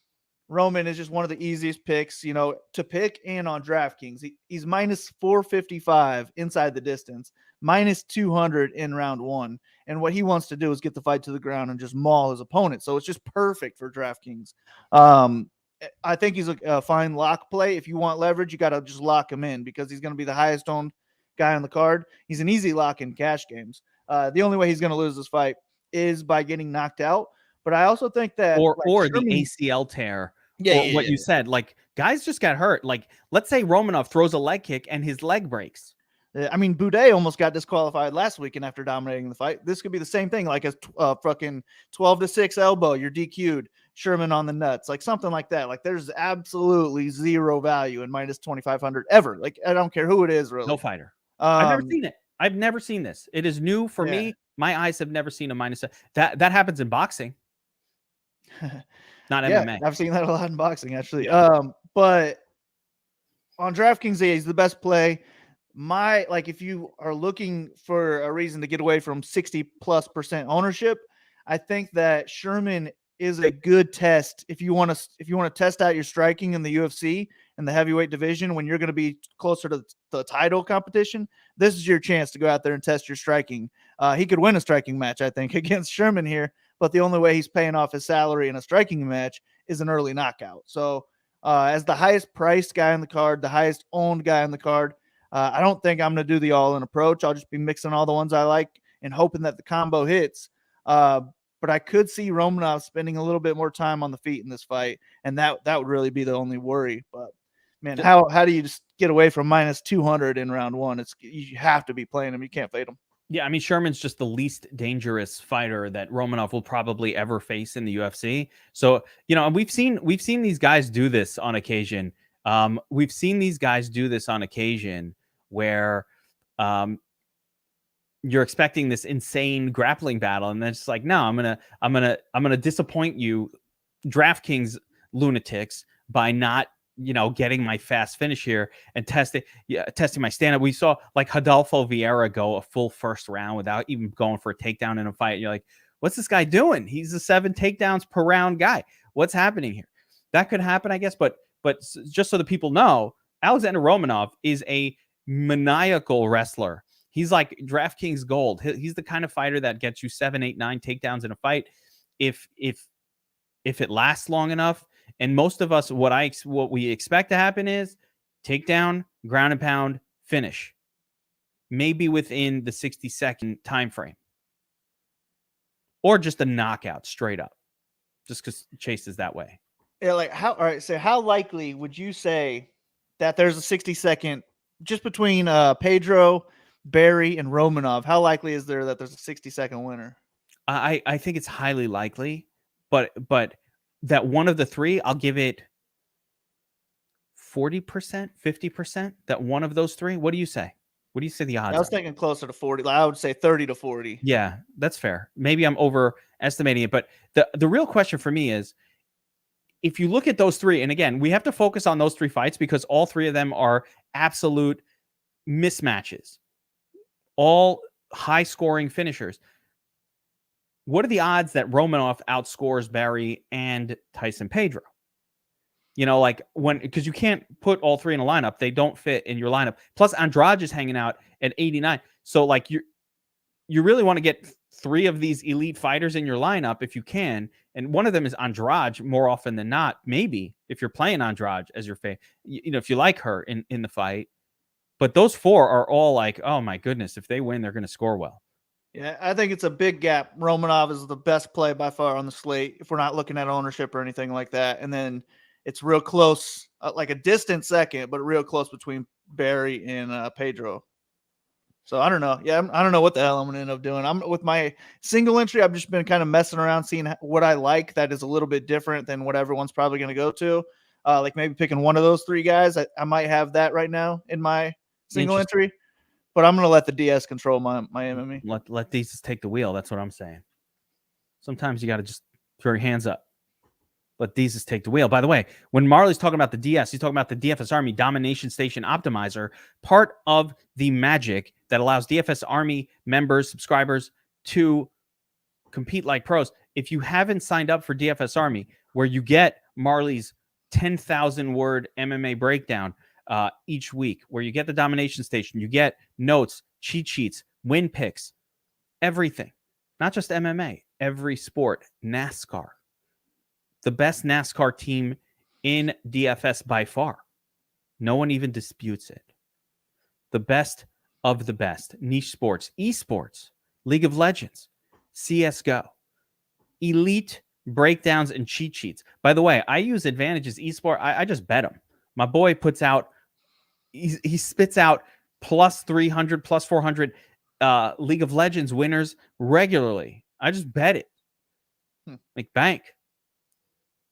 Roman is just one of the easiest picks, to pick, and on DraftKings. He's minus 455 inside the distance, minus 200 in round 1. And what he wants to do is get the fight to the ground and just maul his opponent. So it's just perfect for DraftKings. I think he's a fine lock play. If you want leverage, you got to just lock him in because he's going to be the highest owned guy on the card. He's an easy lock in cash games. The only way he's going to lose this fight is by getting knocked out. But I also think that or the ACL tear. You said, like, guys just got hurt. Like, let's say Romanov throws a leg kick and his leg breaks. I mean, Boudet almost got disqualified last weekend after dominating the fight. This could be the same thing, like a fucking 12-6 elbow. You're DQ'd. Sherman on the nuts, like something like that. Like, there's absolutely zero value in minus 2,500 ever. Like, I don't care who it is, really. No fighter. I've never seen it. I've never seen this. It is new for me. My eyes have never seen a minus. That happens in boxing. Not MMA. I've seen that a lot in boxing, actually. Yeah. But on DraftKings, he's the best play. If you are looking for a reason to get away from 60+% ownership, I think that Sherman is a good test if you want to test out your striking in the UFC and the heavyweight division when you're going to be closer to the title competition. This is your chance to go out there and test your striking. He could win a striking match, I think, against Sherman here. But the only way he's paying off his salary in a striking match is an early knockout. So as the highest priced guy on the card, the highest owned guy on the card, I don't think I'm going to do the all-in approach. I'll just be mixing all the ones I like and hoping that the combo hits. But I could see Romanov spending a little bit more time on the feet in this fight, and that would really be the only worry. But, man, how do you just get away from minus 200 in round 1? You have to be playing him. You can't fade him. Yeah, I mean, Sherman's just the least dangerous fighter that Romanov will probably ever face in the UFC. So, we've seen these guys do this on occasion. We've seen these guys do this on occasion where you're expecting this insane grappling battle, and then it's like, no, I'm gonna disappoint you, DraftKings lunatics, by not getting my fast finish here and testing my stand-up. We saw like Rodolfo Vieira go a full first round without even going for a takedown in a fight. You're like, what's this guy doing? He's a 7 takedowns per round guy. What's happening here? That could happen, I guess. But just so the people know, Alexander Romanov is a maniacal wrestler. He's like DraftKings gold. He's the kind of fighter that gets you 7, 8, 9 takedowns in a fight if it lasts long enough. And most of us, what we expect to happen is takedown, ground and pound, finish. Maybe within the 60-second time frame. or just a knockout straight up, just because Chase is that way. Yeah, like all right, so how likely would you say that there's a 60-second just between Pedro, Barry, and Romanov? How likely is there that there's a 60-second winner? I think it's highly likely, but that one of the three, I'll give it 40%, 50%, that one of those three. What do you say? What do you say the odds I was are? thinking closer to 40. Like, I would say 30 to 40. Yeah, that's fair. Maybe I'm overestimating it, but the real question for me is, if you look at those three, and again, we have to focus on those three fights because all three of them are absolute mismatches, all high-scoring finishers. What are the odds that Romanov outscores Barry and Tyson Pedro? Like because you can't put all three in a lineup. They don't fit in your lineup. Plus, Andrade is hanging out at 89. So, like, you really want to get three of these elite fighters in your lineup if you can. And one of them is Andrade more often than not, maybe, if you're playing Andrade as your favorite, if you like her in the fight. But those four are all like, oh, my goodness, if they win, they're going to score well. Yeah, I think it's a big gap. Romanov is the best play by far on the slate if we're not looking at ownership or anything like that. And then it's real close, like a distant second, but real close between Barry and Pedro. So I don't know. Yeah, I don't know what the hell I'm going to end up doing. I'm with my single entry. I've just been kind of messing around, seeing what I like that is a little bit different than what everyone's probably going to go to. Like maybe picking one of those three guys. I might have that right now in my single entry. But I'm going to let the DS control my MME. Let these take the wheel. That's what I'm saying. Sometimes you got to just throw your hands up. Let these take the wheel. By the way, when Marley's talking about the DS, he's talking about the DFS Army Domination Station Optimizer, part of the magic that allows DFS Army members, subscribers to compete like pros. If you haven't signed up for DFS Army, where you get Marley's 10,000 word MMA breakdown each week, where you get the Domination Station, you get notes, cheat sheets, win picks, everything, not just MMA, every sport, NASCAR. The best NASCAR team in DFS by far. No one even disputes it. The best of the best. Niche sports, esports, League of Legends, CSGO, elite breakdowns and cheat sheets. By the way, I use Advantage's esport. I just bet him. My boy puts out, he spits out plus 300, plus 400 League of Legends winners regularly. I just bet it. Make bank.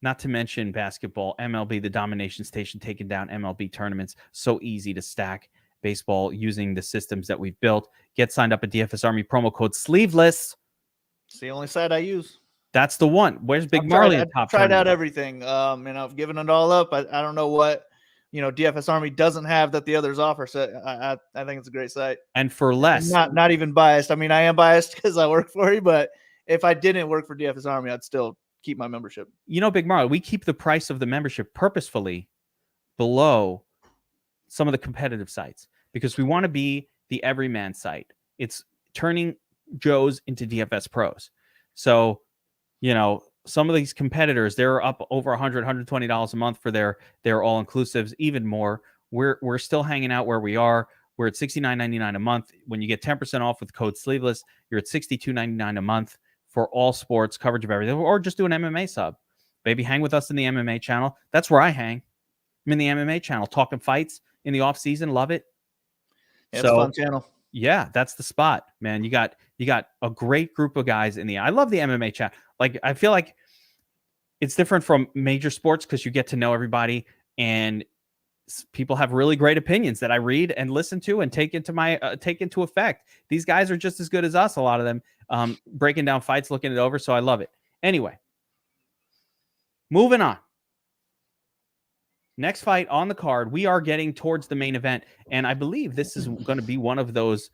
Not to mention basketball, MLB, the Domination Station, taking down MLB tournaments. So easy to stack baseball using the systems that we've built. Get signed up at DFS Army, promo code Sleeveless. It's the only site I use. That's the one. Where's Big Marley? I've tried out everything. And I've given it all up. I don't know what DFS Army doesn't have that the others offer. So I think it's a great site. And for less, not even biased. I mean, I am biased because I work for you, but if I didn't work for DFS Army, I'd still keep my membership. Big Marley, we keep the price of the membership purposefully below some of the competitive sites because we want to be the everyman site. It's turning Joes into DFS pros. So, some of these competitors, they're up over $100, $120 a month for their all-inclusives, even more. We're still hanging out where we are. We're at $69.99 a month. When you get 10% off with code Sleeveless, you're at $62.99 a month for all sports coverage of everything, or just do an MMA sub. Baby, hang with us in the MMA channel. That's where I hang. I'm in the MMA channel, talking fights in the off season. Love it. Yeah, it's a fun channel. Yeah, that's the spot, man. You got a great group of guys in the. I love the MMA chat. Like, I feel like it's different from major sports because you get to know everybody, and people have really great opinions that I read and listen to and take into effect. These guys are just as good as us. A lot of them breaking down fights, looking it over. So I love it. Anyway, moving on. Next fight on the card, we are getting towards the main event, and I believe this is going to be one of those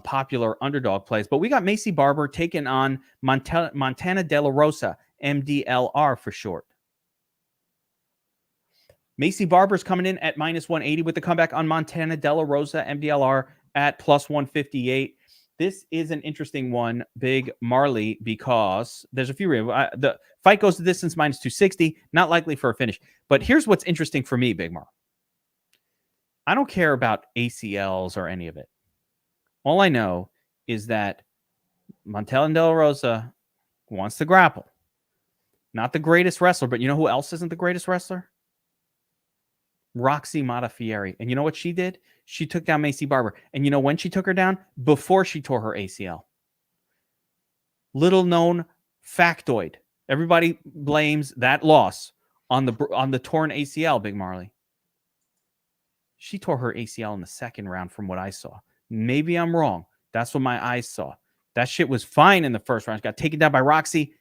popular underdog plays. But we got Macy Barber taking on Montana De La Rosa, MDLR for short. Macy Barber's coming in at minus 180 with the comeback on Montana De La Rosa, MDLR at plus 158. This is an interesting one, Big Marley, because there's a few reasons. The fight goes the distance minus 260, not likely for a finish. But here's what's interesting for me, Big Marley. I don't care about ACLs or any of it. All I know is that Montana De La Rosa wants to grapple. Not the greatest wrestler, but you know who else isn't the greatest wrestler? Roxy Modafferi. And you know what she did? She took down Maycee Barber. And you know when she took her down? Before she tore her ACL. Little known factoid. Everybody blames that loss on the torn ACL, Big Marley. She tore her ACL in the second round from what I saw. Maybe I'm wrong. That's what my eyes saw. That shit was fine in the first round. She got taken down by Roxy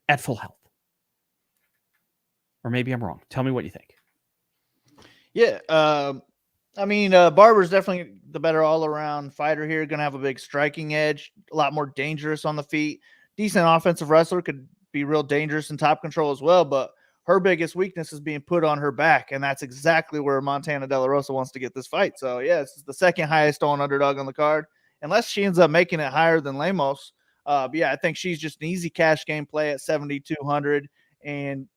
at full health. Or maybe I'm wrong. Tell me what you think. Yeah. I mean, Barber's definitely the better all-around fighter here. Going to have a big striking edge, a lot more dangerous on the feet. Decent offensive wrestler, could be real dangerous in top control as well, but her biggest weakness is being put on her back, and that's exactly where Montana De La Rosa wants to get this fight. So, yeah, it's the second highest owned underdog on the card, unless she ends up making it higher than Lemos. But yeah, I think she's just an easy cash game play at 7,200, and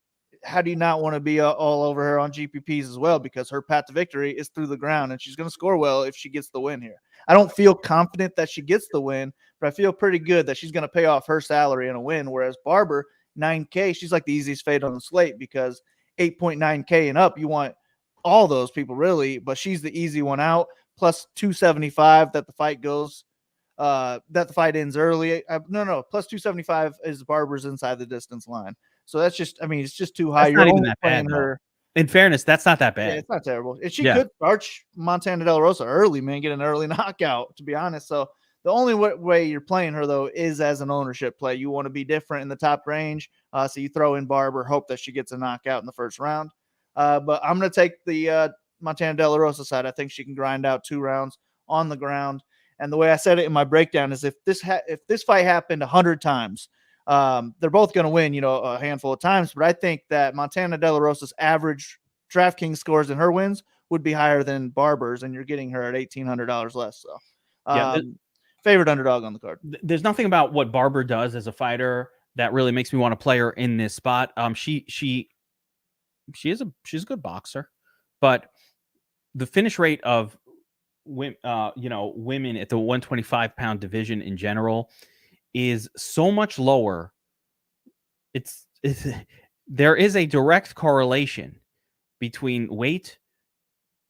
how do you not want to be all over her on GPPs as well? Because her path to victory is through the ground, and she's going to score well if she gets the win here. I don't feel confident that she gets the win, but I feel pretty good that she's going to pay off her salary in a win. Whereas Barber, 9K, she's like the easiest fade on the slate because 8.9K and up, you want all those people really, but she's the easy one out. Plus 275 that the fight goes, that the fight ends early. Plus 275 is Barber's inside the distance line. So that's just, I mean, it's just too high. That's not even that bad, her. In fairness, that's not that bad. Yeah, it's not terrible. And she could starch Montana De La Rosa early, man, get an early knockout, to be honest. So the only way you're playing her, though, is as an ownership play. You want to be different in the top range. So you throw in Barber, hope that she gets a knockout in the first round. But I'm going to take the Montana De La Rosa side. I think she can grind out 2 rounds on the ground. And the way I said it in my breakdown is if this fight happened 100 times, they're both going to win, a handful of times. But I think that Montana De La Rosa's average DraftKings scores in her wins would be higher than Barber's, and you're getting her at $1,800 less. So, favorite underdog on the card. There's nothing about what Barber does as a fighter that really makes me want to play her in this spot. She's a good boxer, but the finish rate of women at the 125-pound division in general is so much lower. There is a direct correlation between weight,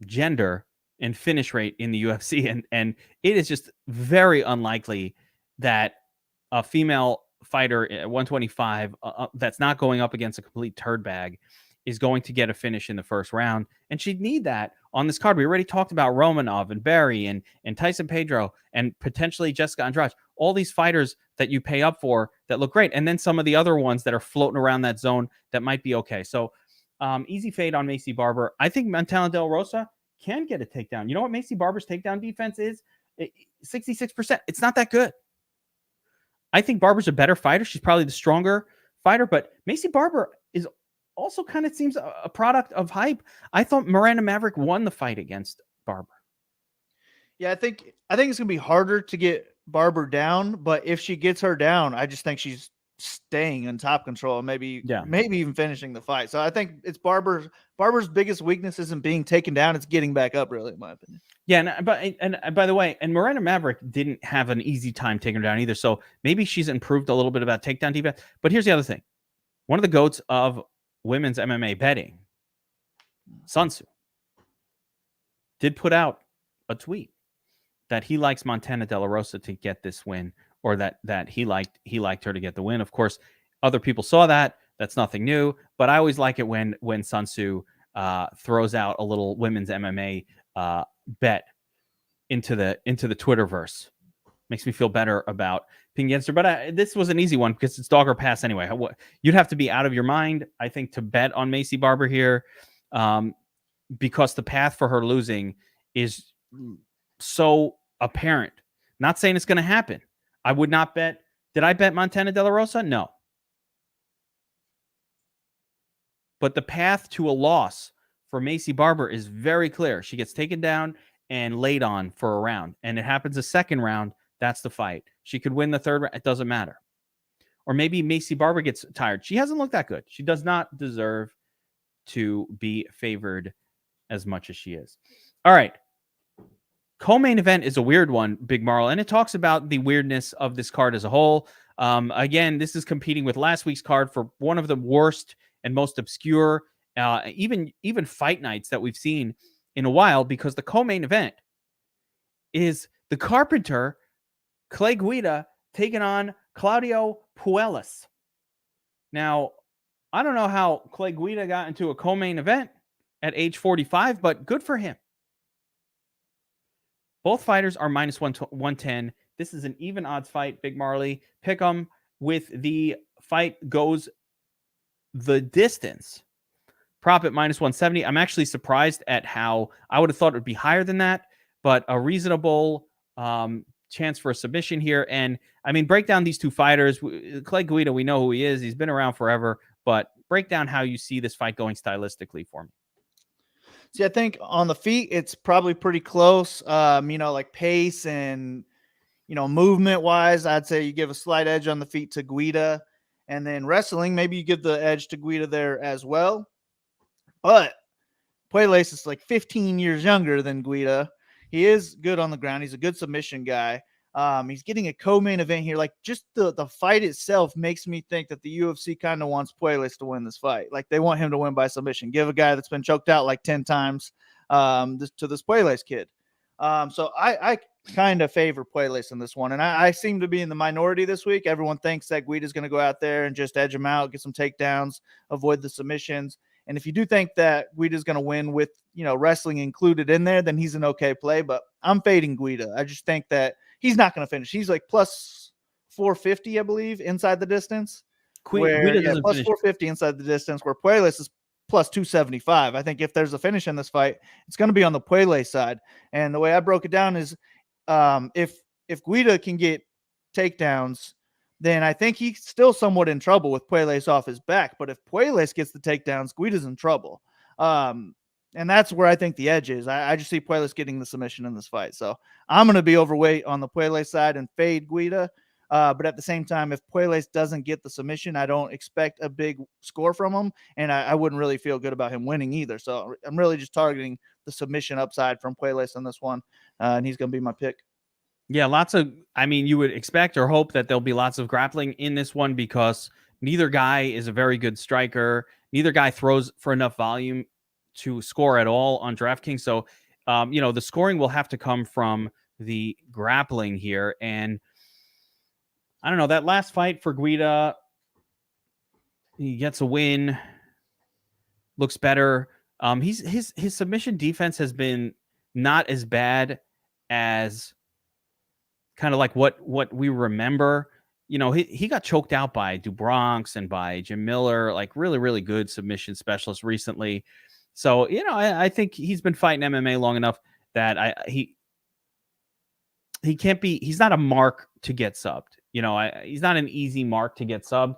gender, and finish rate in the UFC, and it is just very unlikely that a female fighter at 125 that's not going up against a complete turd bag is going to get a finish in the first round, and she'd need that on this card. We already talked about Romanov and Barry and Tyson Pedro and potentially Jessica Andrade, all these fighters that you pay up for that look great, and then some of the other ones that are floating around that zone that might be okay. So easy fade on Maycee Barber. I think Montana De La Rosa can get a takedown. You know what Maycee Barber's takedown defense is? 66%. It's not that good. I think Barber's a better fighter. She's probably the stronger fighter, but Maycee Barber is also kind of seems a product of hype. I thought Miranda Maverick won the fight against Barber. Yeah, I think it's going to be harder to get Barber down, but if she gets her down, I just think she's staying in top control and maybe even finishing the fight. So I think it's Barber's biggest weakness isn't being taken down, it's getting back up, really, in my opinion. Yeah, and by the way, and Miranda Maverick didn't have an easy time taking her down either. So maybe she's improved a little bit about takedown defense. But here's the other thing. One of the GOATs of women's MMA betting, Sun Tzu, did put out a tweet that he likes Montana De La Rosa to get this win, or that he liked her to get the win. Of course, other people saw that. That's nothing new. But I always like it when Sun Tzu throws out a little women's MMA bet into the Twitterverse. Makes me feel better about being against her. But this was an easy one because it's dog or pass anyway. You'd have to be out of your mind, I think, to bet on Maycee Barber here, because the path for her losing is so apparent. Not saying it's going to happen. I would not bet. Did I bet Montana De La Rosa? No. But the path to a loss for Maycee Barber is very clear. She gets taken down and laid on for a round, and it happens a second round. That's the fight. She could win the third round. It doesn't matter. Or maybe Maycee Barber gets tired. She hasn't looked that good. She does not deserve to be favored as much as she is. All right. Co-main event is a weird one, Big Marl, and it talks about the weirdness of this card as a whole. Again, this is competing with last week's card for one of the worst and most obscure, even fight nights that we've seen in a while, because the co-main event is the Carpenter, Clay Guida, taking on Claudio Puellas. Now, I don't know how Clay Guida got into a co-main event at age 45, but good for him. Both fighters are minus 110. This is an even odds fight, Big Marley. Pick 'em with the fight goes the distance. Prop at minus 170. I'm actually surprised at how I would have thought it would be higher than that, but a reasonable chance for a submission here. And I mean, break down these two fighters. Clay Guida, we know who he is. He's been around forever, but break down how you see this fight going stylistically for me. See, I think on the feet, it's probably pretty close. Like pace and, movement wise, I'd say you give a slight edge on the feet to Guida. And then wrestling, maybe you give the edge to Guida there as well. But Puellas is like 15 years younger than Guida. He is good on the ground. He's a good submission guy. He's getting a co-main event here. Like, just the fight itself makes me think that the UFC kind of wants Puellas to win this fight. Like, they want him to win by submission. Give a guy that's been choked out like 10 times to this Puellas kid. So I kind of favor Puellas in this one. And I seem to be in the minority this week. Everyone thinks that Guida's going to go out there and just edge him out, get some takedowns, avoid the submissions. And if you do think that Guida's going to win with, wrestling included in there, then he's an okay play. But I'm fading Guida. I just think that he's not going to finish. He's like plus 450, I believe, inside the distance. Plus 450 inside the distance, where Puellas is plus 275. I think if there's a finish in this fight, it's going to be on the Puellas side. And the way I broke it down is if Guida can get takedowns, then I think he's still somewhat in trouble with Puellas off his back. But if Puellas gets the takedowns, Guida's in trouble. And that's where I think the edge is. I just see Puellas getting the submission in this fight. So I'm going to be overweight on the Puellas side and fade Guida. But at the same time, if Puellas doesn't get the submission, I don't expect a big score from him. And I wouldn't really feel good about him winning either. So I'm really just targeting the submission upside from Puellas in this one. And he's going to be my pick. Yeah, you would expect or hope that there'll be lots of grappling in this one, because neither guy is a very good striker. Neither guy throws for enough volume to score at all on DraftKings. So, the scoring will have to come from the grappling here. And I don't know, that last fight for Guida, he gets a win, looks better. His submission defense has been not as bad as kind of like what we remember. He got choked out by Dubronx and by Jim Miller, like really, really good submission specialists recently. So, I think he's been fighting MMA long enough that he's not a mark to get subbed. He's not an easy mark to get subbed.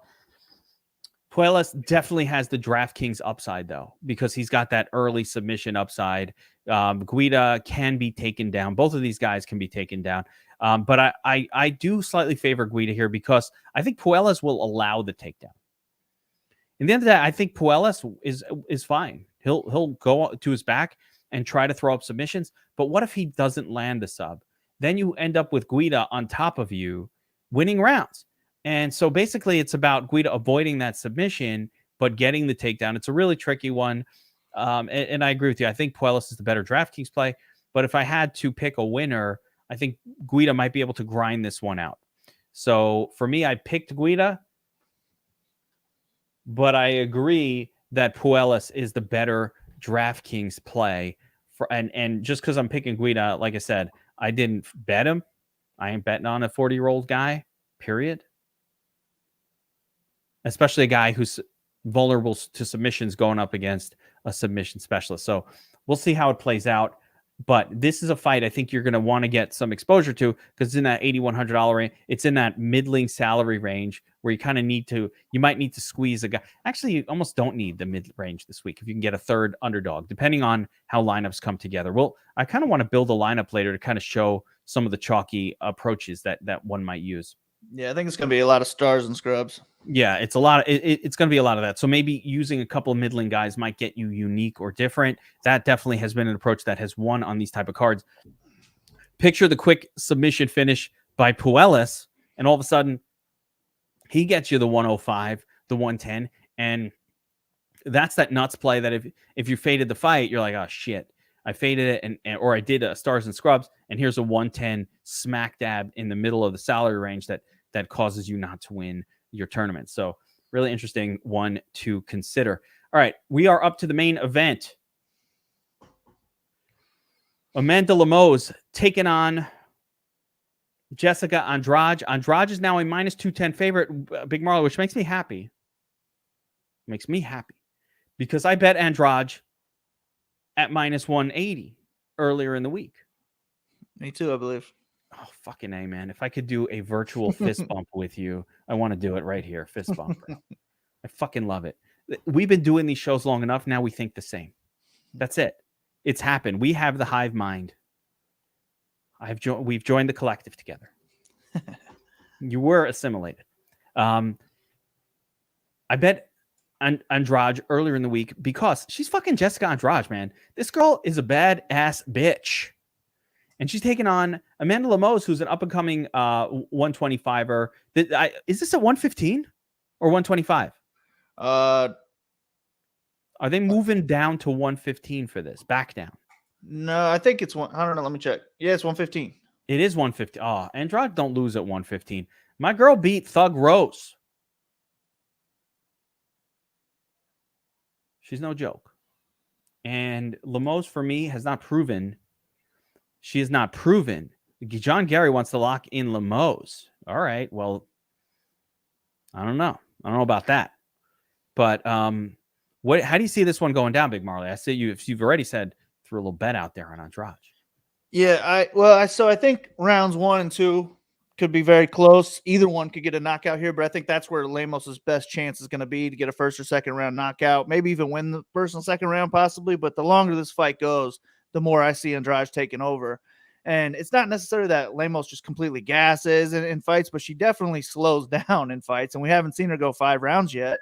Puellas definitely has the DraftKings upside, though, because he's got that early submission upside. Guida can be taken down. Both of these guys can be taken down. But I do slightly favor Guida here, because I think Puellas will allow the takedown. In the end of the day, I think Puellas is fine. He'll go to his back and try to throw up submissions. But what if he doesn't land the sub? Then you end up with Guida on top of you, winning rounds. And so basically it's about Guida avoiding that submission, but getting the takedown. It's a really tricky one. And I agree with you. I think Puellas is the better DraftKings play. But if I had to pick a winner, I think Guida might be able to grind this one out. So for me, I picked Guida, but I agree that Puellas is the better DraftKings play. And just because I'm picking Guida, like I said, I didn't bet him. I ain't betting on a 40-year-old guy, period. Especially a guy who's vulnerable to submissions going up against a submission specialist. So we'll see how it plays out. But this is a fight I think you're going to want to get some exposure to, because it's in that $8,100 range. It's in that middling salary range where you kind of you might need to squeeze a guy. Actually, you almost don't need the mid-range this week if you can get a third underdog, depending on how lineups come together. Well, I kind of want to build a lineup later to kind of show some of the chalky approaches that one might use. Yeah, I think it's going to be a lot of stars and scrubs. Yeah, it's a lot. It's going to be a lot of that. So maybe using a couple of middling guys might get you unique or different. That definitely has been an approach that has won on these type of cards. Picture the quick submission finish by Puellas, and all of a sudden, He gets you the 105, the 110, and that's that nuts play that if you faded the fight, you're like, oh shit, I faded it, or I did stars and scrubs, and here's a 110 smack dab in the middle of the salary range that causes you not to win your tournament. So really interesting one to consider. All right, we are up to the main event. Amanda Lemos taking on Jessica Andrade. Andrade is now a minus 210 favorite, Big Marley, which makes me happy. Makes me happy because I bet Andrade at minus 180 earlier in the week. Me too, I believe. Oh, fucking A, man. If I could do a virtual fist bump with you, I want to do it right here. Fist bump. I fucking love it. We've been doing these shows long enough. Now we think the same. That's it. It's happened. We have the hive mind. We've joined the collective together. You were assimilated. I bet Andrade earlier in the week because she's fucking Jessica Andrade, man. This girl is a badass bitch. And she's taking on Amanda Lemos, who's an up-and-coming 125er. Is this at 115 or 125? Are they moving down to 115 for this? Back down? No, I think it's one. I don't know. Let me check. Yeah, it's 115. It is 150. Oh, Andrade don't lose at 115. My girl beat Thug Rose. She's no joke. And Lemos, for me, has not proven. She has not proven. John Gary wants to lock in Lemos. All right. Well, I don't know. I don't know about that. But how do you see this one going down, Big Marley? I see you've already said threw a little bet out there on Andrade. Yeah, I think rounds 1 and 2 could be very close. Either one could get a knockout here, but I think that's where Lemos's best chance is going to be to get a first or second round knockout, maybe even win the first and second round possibly. But the longer this fight goes, the more I see Andrade taking over. And it's not necessarily that Lemos just completely gasses in fights, but she definitely slows down in fights, and we haven't seen her go 5 rounds yet.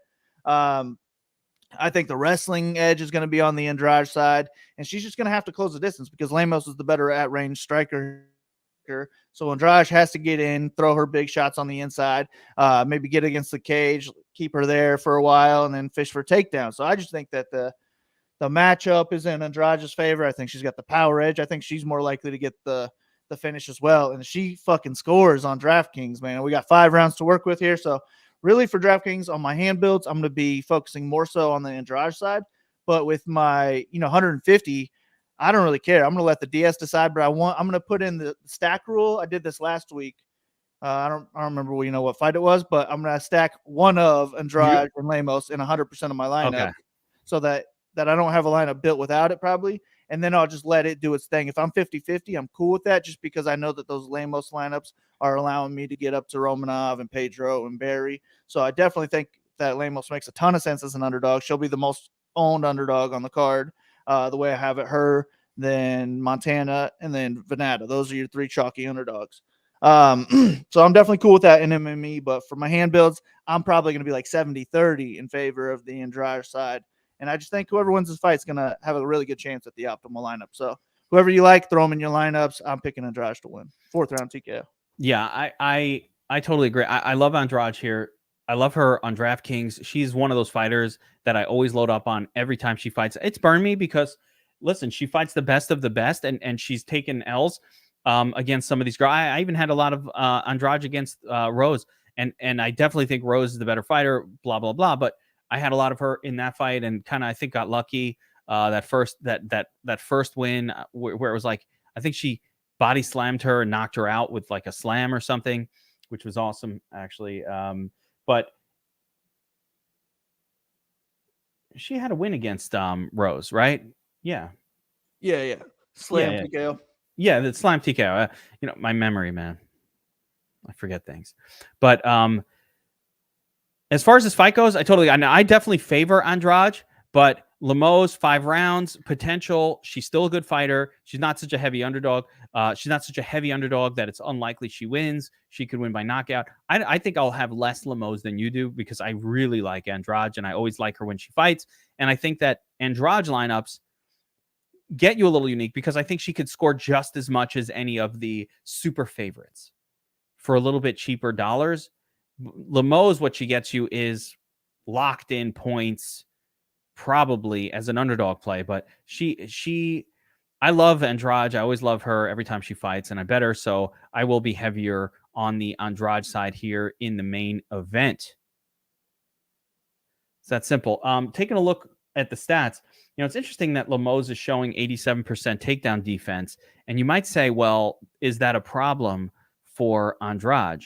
I think the wrestling edge is going to be on the Andrade side, and she's just going to have to close the distance because Lemos is the better at-range striker. So Andrade has to get in, throw her big shots on the inside, maybe get against the cage, keep her there for a while, and then fish for takedown. So I just think that the matchup is in Andrade's favor. I think she's got the power edge. I think she's more likely to get the finish as well, and she fucking scores on DraftKings, man. We got 5 rounds to work with here, so really, for DraftKings on my hand builds, I'm going to be focusing more so on the Andrade side. But with my 150, I don't really care. I'm going to let the DS decide. But I'm going to put in the stack rule. I did this last week. I don't remember what fight it was, but I'm going to stack one of Andrade and Lemos in 100% of my lineup, so that I don't have a lineup built without it probably. And then I'll just let it do its thing. If I'm 50-50, I'm cool with that just because I know that those Lemos lineups are allowing me to get up to Romanov and Pedro and Barry. So I definitely think that Lemos makes a ton of sense as an underdog. She'll be the most owned underdog on the card, the way I have it, her, then Montana, and then Vanata. Those are your 3 chalky underdogs. So I'm definitely cool with that in MME, but for my hand builds, I'm probably going to be like 70-30 in favor of the Andrade side. And I just think whoever wins this fight is going to have a really good chance at the optimal lineup. So whoever you like, throw them in your lineups. I'm picking Andrade to win. 4th round TKO. Yeah, I totally agree. I love Andrade here. I love her on DraftKings. She's one of those fighters that I always load up on every time she fights. It's burned me because, listen, she fights the best of the best, and she's taken L's against some of these girls. I even had a lot of Andrade against Rose, and I definitely think Rose is the better fighter, blah, blah, blah. But I had a lot of her in that fight and kind of, I think, got lucky that first win where it was like, I think she body slammed her and knocked her out with like a slam or something, which was awesome, actually. But she had a win against Rose, right? Yeah. Slam TKO. Yeah, the slam TKO. My memory, man. I forget things. But as far as this fight goes, I definitely favor Andrade, but Lemos, 5 rounds, potential. She's still a good fighter. She's not such a heavy underdog. She's not such a heavy underdog that it's unlikely she wins. She could win by knockout. I think I'll have less Lemos than you do because I really like Andrade, and I always like her when she fights. And I think that Andrade lineups get you a little unique because I think she could score just as much as any of the super favorites for a little bit cheaper dollars. Lemos, what she gets you is locked in points, probably as an underdog play. But I love Andrade. I always love her every time she fights, and I bet her. So I will be heavier on the Andrade side here in the main event. It's that simple. Taking a look at the stats, it's interesting that Lemos is showing 87% takedown defense. And you might say, well, is that a problem for Andrade?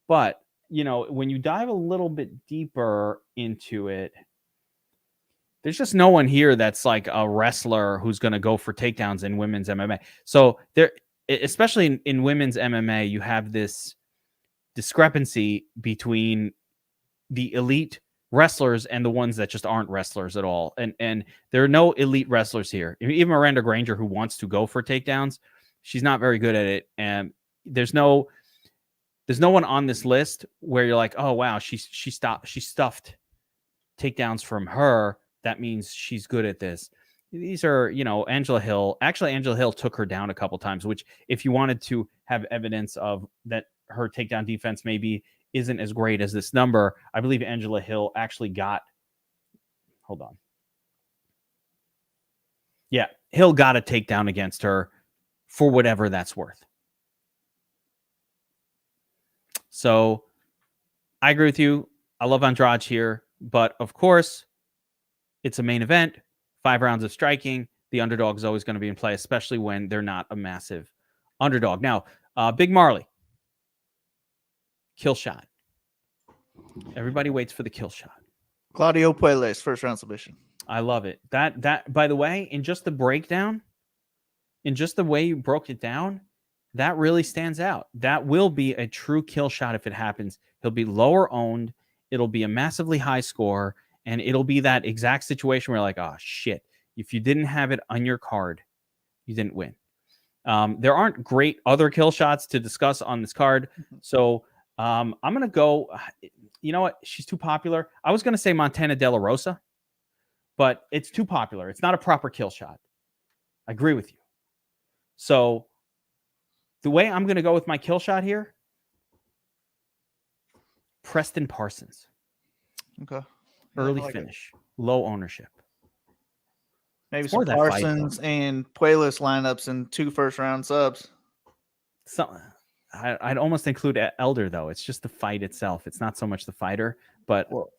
But, when you dive a little bit deeper into it, there's just no one here that's like a wrestler who's going to go for takedowns in women's MMA. So there, especially in women's MMA, you have this discrepancy between the elite wrestlers and the ones that just aren't wrestlers at all. And there are no elite wrestlers here. Even Miranda Granger, who wants to go for takedowns, she's not very good at it. And there's no one on this list where you're like, oh wow, she stuffed takedowns from her. That means she's good at this. These are, Angela Hill. Actually, Angela Hill took her down a couple times, which if you wanted to have evidence of that her takedown defense maybe isn't as great as this number, I believe Angela Hill actually got, hold on. Yeah, Hill got a takedown against her for whatever that's worth. So I agree with you. I love Andrade here, but of course, it's a main event, 5 rounds of striking. The underdog is always going to be in play, especially when they're not a massive underdog. Now, Big Marley. Kill shot. Everybody waits for the kill shot. Claudio Puellas, first round submission. I love it. That by the way, in just the breakdown, in just the way you broke it down, that really stands out. That will be a true kill shot if it happens. He'll be lower owned. It'll be a massively high score, and it'll be that exact situation where you're like, oh shit, if you didn't have it on your card, you didn't win. There aren't great other kill shots to discuss on this card. So I'm going to go, you know what? She's too popular. I was going to say Montana De La Rosa, but it's too popular. It's not a proper kill shot. I agree with you. So the way I'm going to go with my kill shot here, Preston Parsons. Okay. Early finish, low ownership. Maybe some Parsons and Puellas lineups and 2 first-round subs. So I'd almost include Elder, though. It's just the fight itself. It's not so much the fighter, but... Well,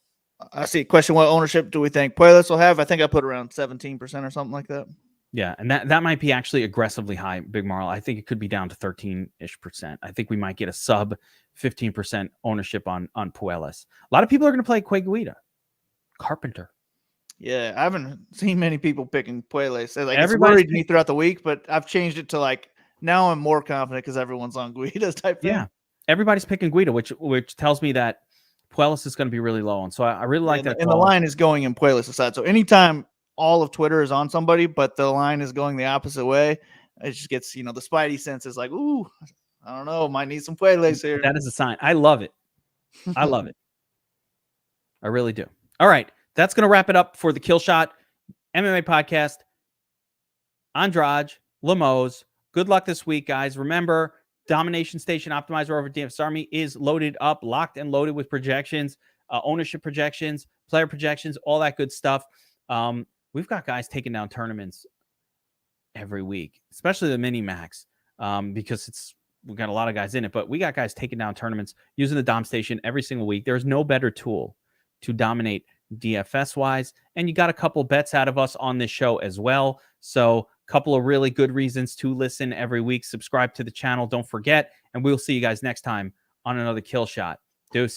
I see a question, what ownership do we think Puellas will have? I think I put around 17% or something like that. Yeah, and that might be actually aggressively high, Big Marl. I think it could be down to 13-ish%. I think we might get a sub 15% ownership on Puellas. A lot of people are going to play Guida. Carpenter. Yeah, I haven't seen many people picking Puellas. Like, it's worried me throughout the week, but I've changed it to like now I'm more confident because everyone's on Guida's type thing. Yeah, everybody's picking Guida, which tells me that Puellas is going to be really low. And so I really like that. And the line is going in Puellas' side. So anytime all of Twitter is on somebody, but the line is going the opposite way, it just gets, the spidey sense is like, ooh, I don't know, might need some Puellas here. That is a sign. I love it. I love it. I really do. All right. That's going to wrap it up for the Kill Shot MMA podcast. Andrade, Lemos. Good luck this week, guys. Remember, Domination Station Optimizer over DFS Army is loaded up, locked and loaded with projections, ownership projections, player projections, all that good stuff. We've got guys taking down tournaments every week, especially the mini max, because we've got a lot of guys in it, but we got guys taking down tournaments using the Dom Station every single week. There's no better tool to dominate DFS wise. And you got a couple bets out of us on this show as well. So a couple of really good reasons to listen every week. Subscribe to the channel. Don't forget. And we'll see you guys next time on another Kill Shot. Deuces.